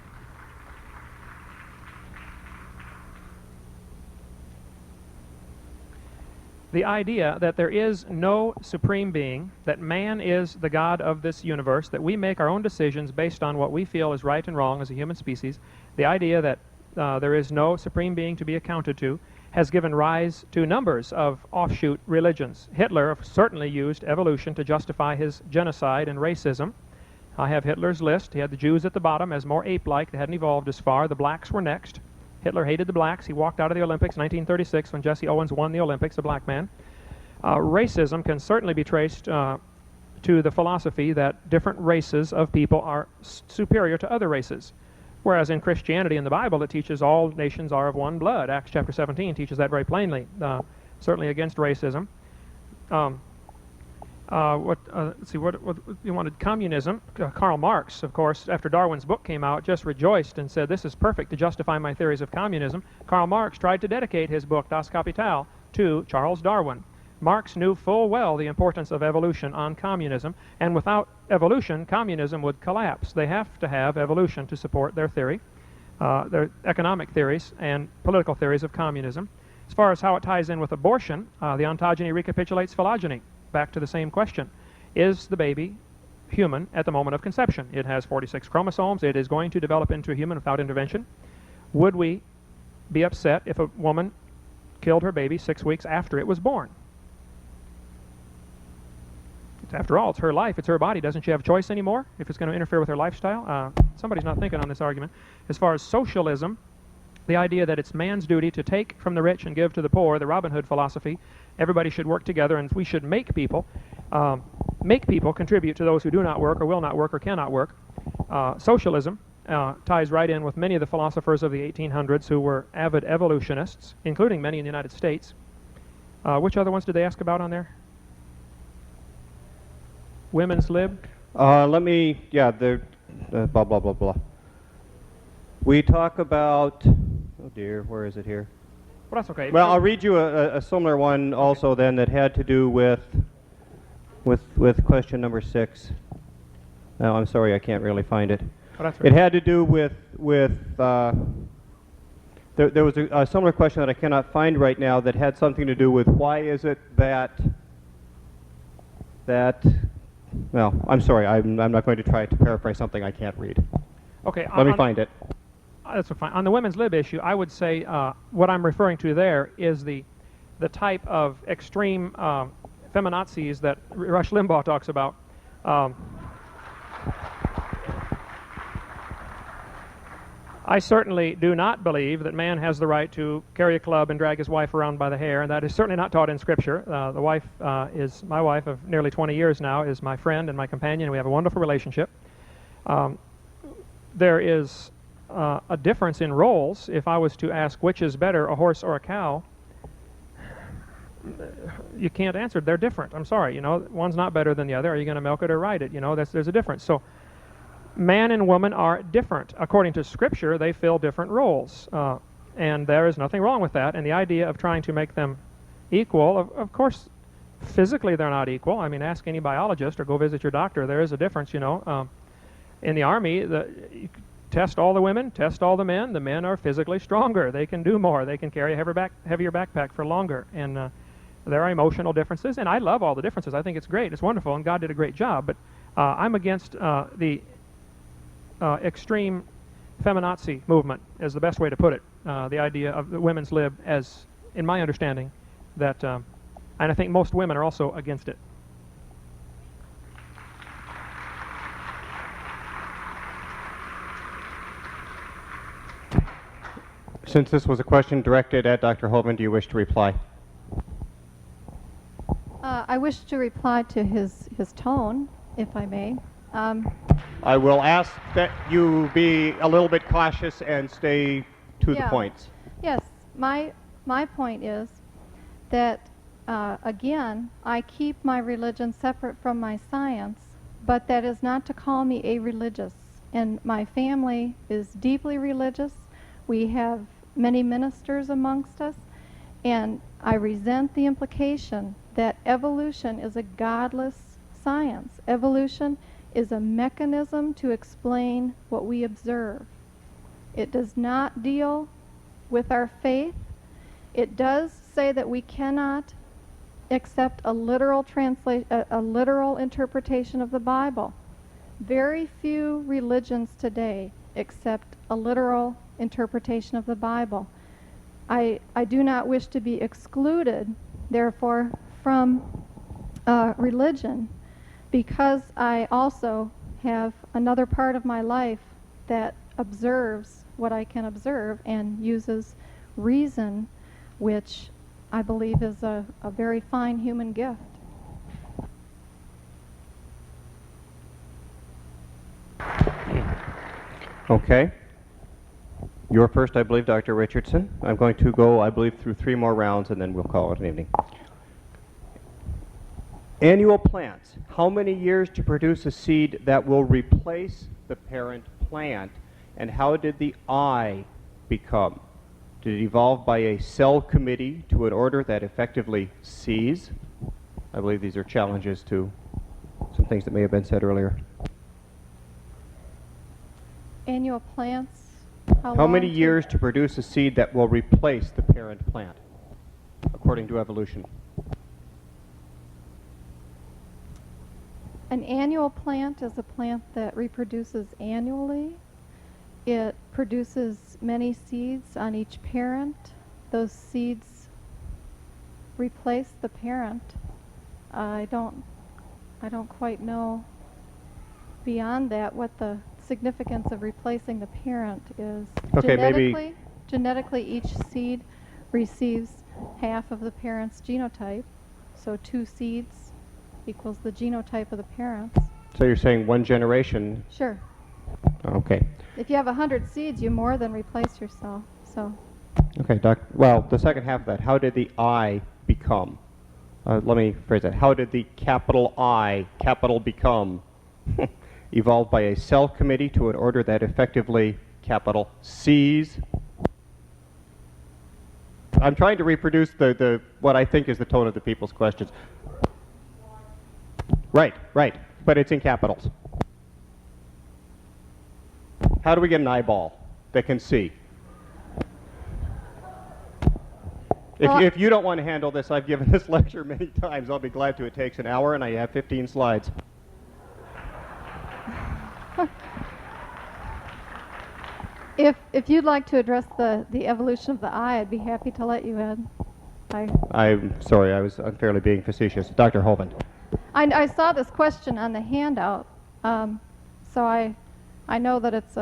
The idea that there is no supreme being, that man is the God of this universe, that we make our own decisions based on what we feel is right and wrong as a human species, the idea that there is no supreme being to be accounted to, has given rise to numbers of offshoot religions. Hitler certainly used evolution to justify his genocide and racism. I have Hitler's list. He had the Jews at the bottom as more ape-like. They hadn't evolved as far. The blacks were next. Hitler hated the blacks. He walked out of the Olympics in 1936 when Jesse Owens won the Olympics, a black man. Racism can certainly be traced to the philosophy that different races of people are superior to other races. Whereas in Christianity, in the Bible, it teaches all nations are of one blood. Acts chapter 17 teaches that very plainly, certainly against racism. Let's see, what you wanted? Communism. Karl Marx, of course, after Darwin's book came out, just rejoiced and said, this is perfect to justify my theories of communism. Karl Marx tried to dedicate his book, Das Kapital, to Charles Darwin. Marx knew full well the importance of evolution on communism, and without evolution, communism would collapse. They have to have evolution to support their theory, their economic theories and political theories of communism. As far as how it ties in with abortion, the ontogeny recapitulates phylogeny. Back to the same question. Is the baby human at the moment of conception? It has 46 chromosomes. It is going to develop into a human without intervention. Would we be upset if a woman killed her baby 6 weeks after it was born? After all, it's her life, it's her body. Doesn't she have choice anymore if it's going to interfere with her lifestyle? Somebody's not thinking on this argument. As far as socialism, the idea that it's man's duty to take from the rich and give to the poor, the Robin Hood philosophy, everybody should work together and we should make people contribute to those who do not work or will not work or cannot work. Socialism ties right in with many of the philosophers of the 1800s who were avid evolutionists, including many in the United States. Which other ones did they ask about on there? Women's lib? Blah, blah, blah, blah. We talk about, oh dear, where is it here? Well, that's okay. Well, I'll read you a similar one also then that had to do with question number 6. No, I'm sorry, I can't really find it. Oh, that's right. It had to do with there was a similar question that I cannot find right now that had something to do with why is it that well, I'm sorry, I'm not going to try to paraphrase something I can't read. Okay. Let me find it. That's fine. On the women's lib issue, I would say what I'm referring to there is the type of extreme feminazis that Rush Limbaugh talks about. I certainly do not believe that man has the right to carry a club and drag his wife around by the hair, and that is certainly not taught in Scripture. The wife is my wife of nearly 20 years now, is my friend and my companion. We have a wonderful relationship. There is a difference in roles. If I was to ask which is better, a horse or a cow, you can't answer. They're different. I'm sorry. You know, one's not better than the other. Are you going to milk it or ride it? You know, there's a difference. So man and woman are different. According to Scripture, they fill different roles. And there is nothing wrong with that. And the idea of trying to make them equal, of course, physically they're not equal. I mean, ask any biologist or go visit your doctor. There is a difference, you know. In the Army, you test all the women, test all the men. The men are physically stronger. They can do more. They can carry a heavier backpack for longer. And there are emotional differences. And I love all the differences. I think it's great. It's wonderful. And God did a great job. But I'm against the extreme feminazi movement, is the best way to put it. The idea of the women's lib, as in my understanding, that, and I think most women are also against it. Since this was a question directed at Dr. Hovind, do you wish to reply? I wish to reply to his tone, if I may. I will ask that you be a little bit cautious and stay to the points. Yes, my point is that, again, I keep my religion separate from my science, but that is not to call me a-religious. And my family is deeply religious. We have many ministers amongst us, and I resent the implication that evolution is a godless science. Evolution is a mechanism to explain what we observe. It does not deal with our faith. It does say that we cannot accept a literal interpretation of the Bible. Very few religions today accept a literal interpretation of the Bible. I do not wish to be excluded, therefore, from religion, because I also have another part of my life that observes what I can observe and uses reason, which I believe is a very fine human gift. Okay. You're first, I believe, Dr. Richardson. I'm going to go, I believe, through 3 more rounds, and then we'll call it an evening. Annual plants. How many years to produce a seed that will replace the parent plant, and how did the eye become? Did it evolve by a cell committee to an order that effectively sees? I believe these are challenges to some things that may have been said earlier. Annual plants. How many years to produce a seed that will replace the parent plant, according to evolution? An annual plant is a plant that reproduces annually. It produces many seeds on each parent. Those seeds replace the parent. I don't quite know beyond that what the significance of replacing the parent is. Okay, genetically each seed receives half of the parent's genotype, so 2 seeds equals the genotype of the parents. So you're saying 1 generation? Sure. Okay. If you have 100 seeds, you more than replace yourself. So. Okay, well, the second half of that, how did the I become? Let me phrase that. How did the capital I, capital become? Evolved by a cell committee to an order that effectively, capital, sees. I'm trying to reproduce the what I think is the tone of the people's questions. Right, but it's in capitals. How do we get an eyeball that can see? If you don't want to handle this, I've given this lecture many times. I'll be glad to. It takes an hour, and I have 15 slides. If you'd like to address the evolution of the eye, I'd be happy to let you in. I'm sorry, I was unfairly being facetious. Dr. Hovind. I saw this question on the handout, so I know that it's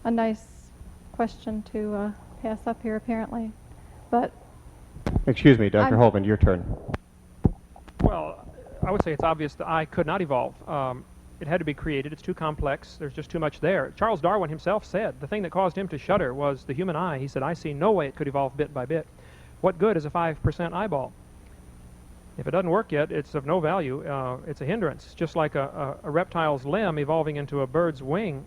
a nice question to pass up here, apparently. But Excuse me, Dr. Hovind, your turn. Well, I would say it's obvious the eye could not evolve. It had to be created. It's too complex. There's just too much there. Charles Darwin himself said the thing that caused him to shudder was the human eye. He said, I see no way it could evolve bit by bit. What good is a 5% eyeball? If it doesn't work yet, it's of no value. It's a hindrance. Just like a reptile's limb evolving into a bird's wing,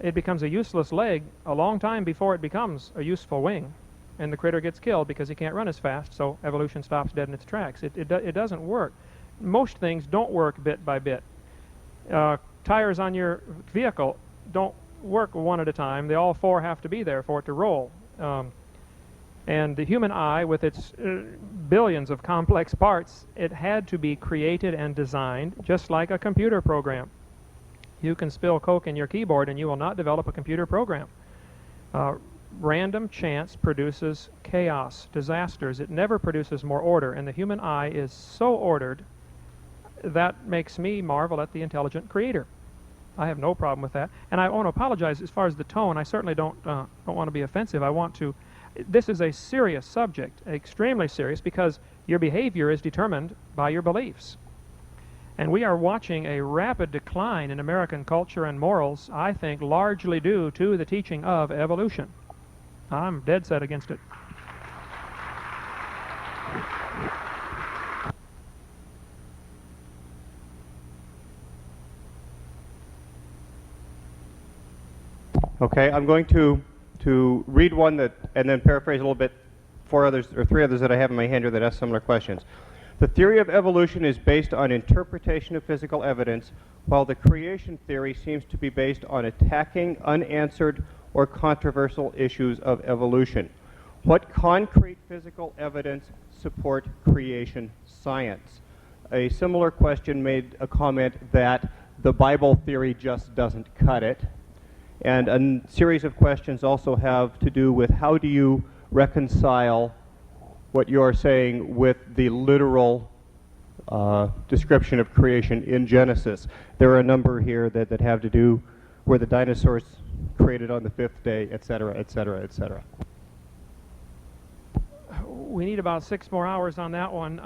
it becomes a useless leg a long time before it becomes a useful wing. And the critter gets killed because he can't run as fast, so evolution stops dead in its tracks. It doesn't work. Most things don't work bit by bit. Tires on your vehicle don't work one at a time. They all four have to be there for it to roll. And the human eye, with its billions of complex parts, it had to be created and designed just like a computer program. You can spill Coke in your keyboard and you will not develop a computer program. Random chance produces chaos, disasters. It never produces more order, and the human eye is so ordered that makes me marvel at the intelligent creator. I have no problem with that, and I want to apologize as far as the tone. I certainly don't want to be offensive. I want to. This is a serious subject, extremely serious, because your behavior is determined by your beliefs. And we are watching a rapid decline in American culture and morals, I think, largely due to the teaching of evolution. I'm dead set against it. Okay, I'm going to read one that, and then paraphrase a little bit, three others that I have in my hand here that ask similar questions. The theory of evolution is based on interpretation of physical evidence, while the creation theory seems to be based on attacking unanswered or controversial issues of evolution. What concrete physical evidence support creation science? A similar question made a comment that the Bible theory just doesn't cut it. And a series of questions also have to do with how do you reconcile what you're saying with the literal description of creation in Genesis. There are a number here that have to do where the dinosaurs created on the fifth day, etc., etc., etc. We need about 6 more hours on that one.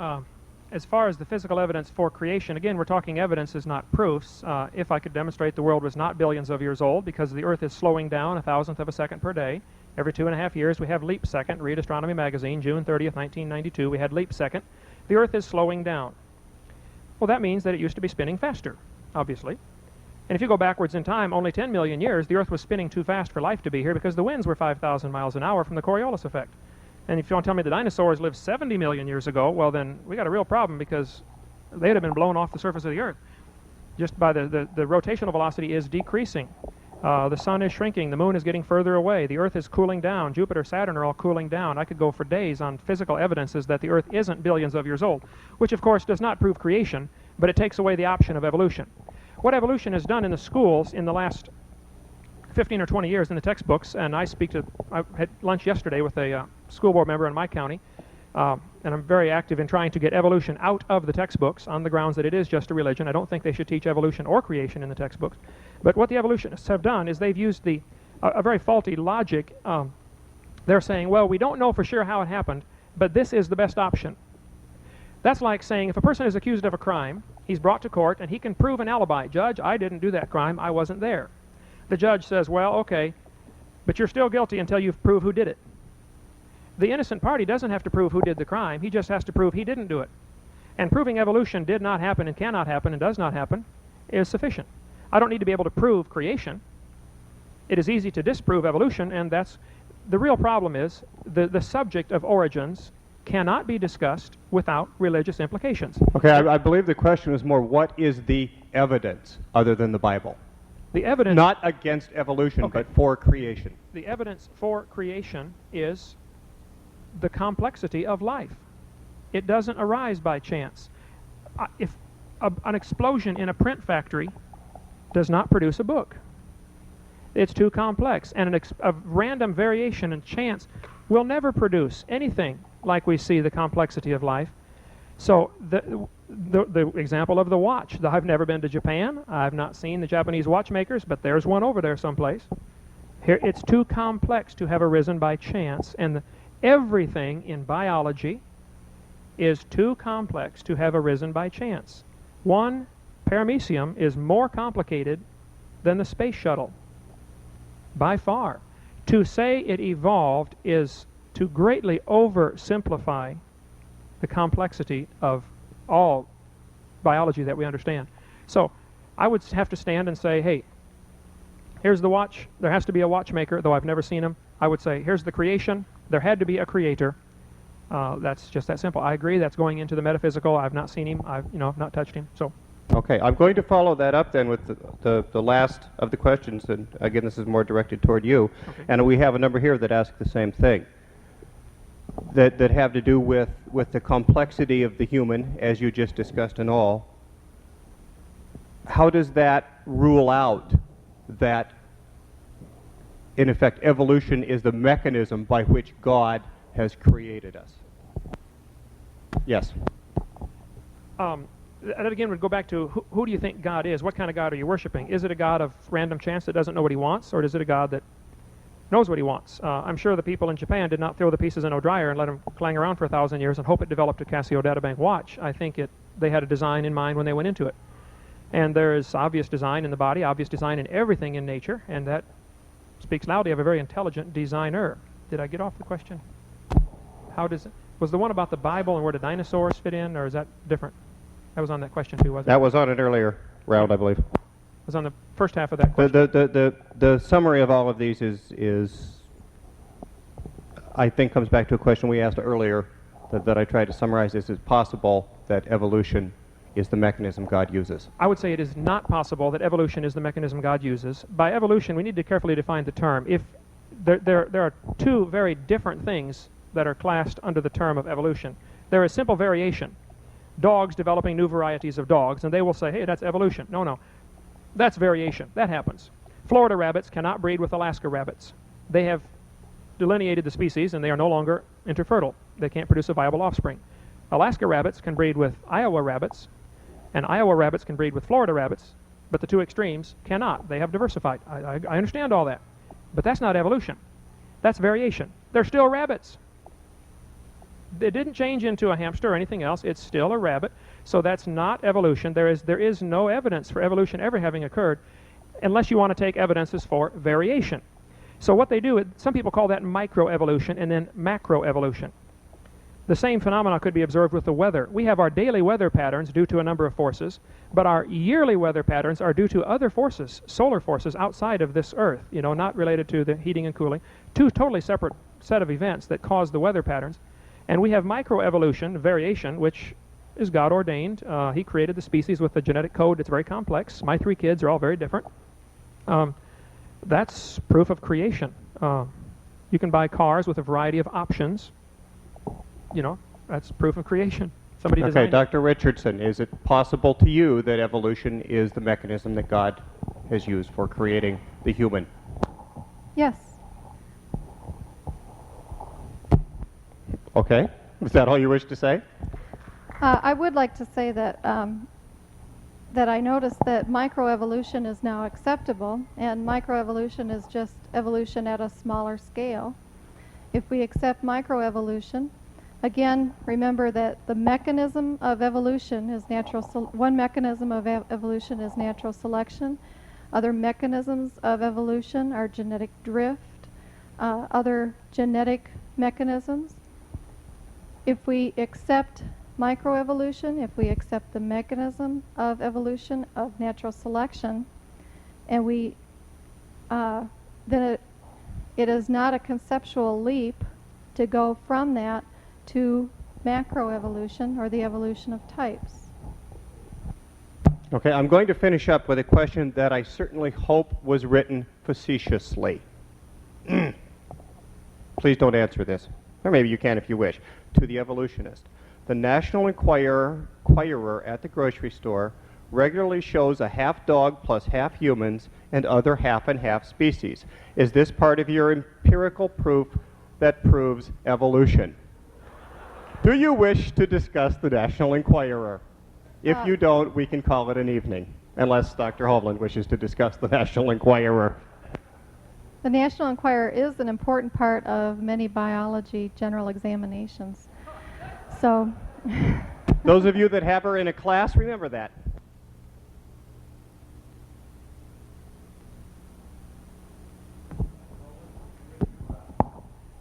As far as the physical evidence for creation, again, we're talking evidences, not proofs. If I could demonstrate the world was not billions of years old, because the Earth is slowing down 1,000th of a second per day. Every 2.5 years we have leap second. Read Astronomy Magazine, June 30th, 1992. We had leap second. The Earth is slowing down. Well, that means that it used to be spinning faster, obviously. And if you go backwards in time, only 10 million years, the Earth was spinning too fast for life to be here because the winds were 5,000 miles an hour from the Coriolis effect. And if you want to tell me the dinosaurs lived 70 million years ago, well, then we got a real problem because they'd have been blown off the surface of the Earth. Just by the rotational velocity is decreasing. The sun is shrinking. The moon is getting further away. The Earth is cooling down. Jupiter, Saturn are all cooling down. I could go for days on physical evidences that the Earth isn't billions of years old, which, of course, does not prove creation, but it takes away the option of evolution. What evolution has done in the schools in the last 15 or 20 years in the textbooks, and I had lunch yesterday with a school board member in my county, and I'm very active in trying to get evolution out of the textbooks on the grounds that it is just a religion. I don't think they should teach evolution or creation in the textbooks. But what the evolutionists have done is they've used a very faulty logic. They're saying, well, we don't know for sure how it happened, but this is the best option. That's like saying if a person is accused of a crime, he's brought to court, and he can prove an alibi. Judge, I didn't do that crime. I wasn't there. The judge says, well, okay, but you're still guilty until you prove who did it. The innocent party doesn't have to prove who did the crime. He just has to prove he didn't do it. And proving evolution did not happen and cannot happen and does not happen is sufficient. I don't need to be able to prove creation. It is easy to disprove evolution, and that's the real problem is the subject of origins cannot be discussed without religious implications. Okay, I believe the question is more, what is the evidence other than the Bible? The evidence... Not against evolution, okay, but for creation. The evidence for creation is the complexity of life. It doesn't arise by chance. If an explosion in a print factory does not produce a book, it's too complex. And a random variation in chance will never produce anything like we see the complexity of life. So the example of the watch. I've never been to Japan. I've not seen the Japanese watchmakers, but there's one over there someplace. Here, it's too complex to have arisen by chance, and everything in biology is too complex to have arisen by chance. One paramecium is more complicated than the space shuttle, by far. To say it evolved is to greatly oversimplify the complexity of all biology that we understand. So I would have to stand and say, hey, here's the watch. There has to be a watchmaker, though I've never seen him. I would say, here's the creation. There had to be a creator. That's just that simple. I agree. That's going into the metaphysical. I've not seen him. I've not touched him. So. Okay, I'm going to follow that up then with the last of the questions, and again, this is more directed toward you. Okay. And we have a number here that ask the same thing, that have to do with the complexity of the human, as you just discussed and all. How does that rule out that, in effect, evolution is the mechanism by which God has created us? Yes. That again would go back to who do you think God is? What kind of God are you worshiping? Is it a God of random chance that doesn't know what he wants, or is it a God that knows what he wants? I'm sure the people in Japan did not throw the pieces in a dryer and let them clang around for 1,000 years and hope it developed a Casio Databank watch. I think they had a design in mind when they went into it. And there is obvious design in the body, obvious design in everything in nature, and that speaks loudly of a very intelligent designer. Did I get off the question? Was the one about the Bible and where the dinosaurs fit in, or is that different? That was on that question too, wasn't it? That was on an earlier round, I believe. It was on the first half of that question. The summary of all of these is I think comes back to a question we asked earlier that I tried to summarize. Is it possible that evolution is the mechanism God uses? I would say it is not possible that evolution is the mechanism God uses. By evolution, we need to carefully define the term. If there are two very different things that are classed under the term of evolution. There is simple variation. Dogs developing new varieties of dogs, and they will say, hey, that's evolution. No. That's variation. That happens. Florida rabbits cannot breed with Alaska rabbits. They have delineated the species, and they are no longer interfertile. They can't produce a viable offspring. Alaska rabbits can breed with Iowa rabbits, and Iowa rabbits can breed with Florida rabbits, but the two extremes cannot. They have diversified. I understand all that. But that's not evolution. That's variation. They're still rabbits. It didn't change into a hamster or anything else. It's still a rabbit. So that's not evolution. There is no evidence for evolution ever having occurred unless you want to take evidences for variation. So what they do, some people call that microevolution and then macroevolution. The same phenomena could be observed with the weather. We have our daily weather patterns due to a number of forces, but our yearly weather patterns are due to other forces, solar forces outside of this Earth, not related to the heating and cooling. Two totally separate set of events that cause the weather patterns. And we have microevolution, variation, which is God ordained. He created the species with a genetic code that's very complex. My 3 kids are all very different. That's proof of creation. You can buy cars with a variety of options. That's proof of creation. Somebody designed it. Dr. Richardson, is it possible to you that evolution is the mechanism that God has used for creating the human? Yes. Okay. Is that all you wish to say? I would like to say that that I noticed that microevolution is now acceptable, and microevolution is just evolution at a smaller scale. If we accept microevolution, again, remember that the mechanism of evolution is one mechanism of evolution is natural selection. Other mechanisms of evolution are genetic drift, other genetic mechanisms. If we accept microevolution, if we accept the mechanism of evolution of natural selection, and then it is not a conceptual leap to go from that to macroevolution, or the evolution of types. Okay, I'm going to finish up with a question that I certainly hope was written facetiously. Please don't answer this, or maybe you can if you wish. To the evolutionist. The National Enquirer at the grocery store regularly shows a half dog plus half humans and other half and half species. Is this part of your empirical proof that proves evolution? Do you wish to discuss the National Enquirer? If you don't, we can call it an evening, unless Dr. Hovind wishes to discuss the National Enquirer. The National Enquirer is an important part of many biology general examinations. So, those of you that have her in a class, remember that.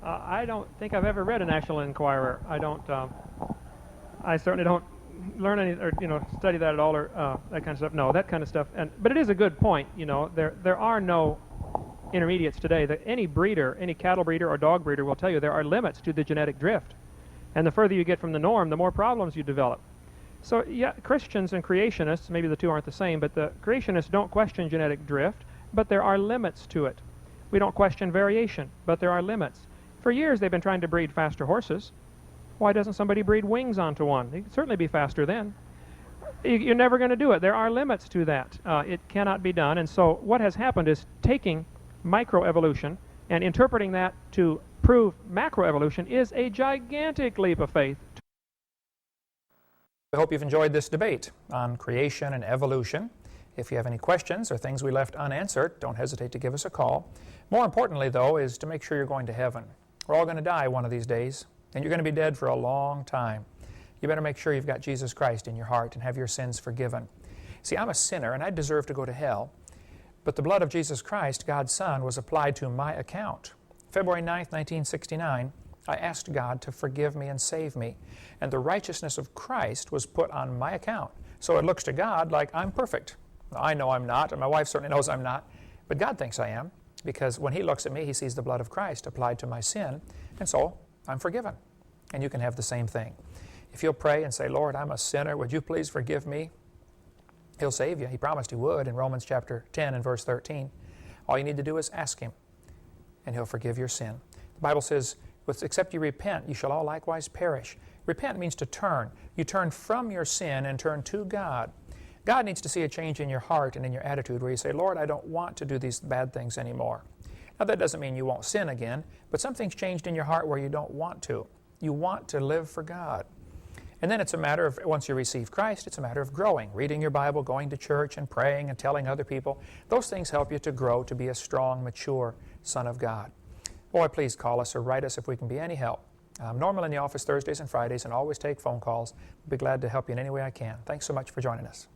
I don't think I've ever read a National Enquirer. I certainly don't learn any, or study that at all, or that kind of stuff. No, that kind of stuff. But it is a good point. There are no intermediates today. That any breeder, any cattle breeder or dog breeder will tell you there are limits to the genetic drift, and the further you get from the norm, the more problems you develop. So yeah, Christians and creationists, maybe the two aren't the same, but the creationists don't question genetic drift, but there are limits to it. We don't question variation, but there are limits. For years they've been trying to breed faster horses. Why doesn't somebody breed wings onto one? It could certainly be faster then. You're never going to do it. There are limits to that. It cannot be done. And so what has happened is taking microevolution and interpreting that to prove macroevolution is a gigantic leap of faith. I hope you've enjoyed this debate on creation and evolution. If you have any questions or things we left unanswered, don't hesitate to give us a call. More importantly, though, is to make sure you're going to heaven. We're all going to die one of these days, and you're going to be dead for a long time. You better make sure you've got Jesus Christ in your heart and have your sins forgiven. See, I'm a sinner, and I deserve to go to hell. But the blood of Jesus Christ, God's Son, was applied to my account. February 9th, 1969, I asked God to forgive me and save me. And the righteousness of Christ was put on my account. So it looks to God like I'm perfect. I know I'm not, and my wife certainly knows I'm not. But God thinks I am, because when He looks at me, He sees the blood of Christ applied to my sin. And so I'm forgiven. And you can have the same thing. If you'll pray and say, Lord, I'm a sinner, would you please forgive me? He'll save you. He promised He would in Romans chapter 10 and verse 13. All you need to do is ask Him, and He'll forgive your sin. The Bible says, except you repent, you shall all likewise perish. Repent means to turn. You turn from your sin and turn to God. God needs to see a change in your heart and in your attitude where you say, Lord, I don't want to do these bad things anymore. Now that doesn't mean you won't sin again, but something's changed in your heart where you don't want to. You want to live for God. And then it's a matter of, once you receive Christ, it's a matter of growing, reading your Bible, going to church and praying and telling other people. Those things help you to grow to be a strong, mature son of God. Boy, please call us or write us if we can be any help. I'm normally in the office Thursdays and Fridays and always take phone calls. I'll be glad to help you in any way I can. Thanks so much for joining us.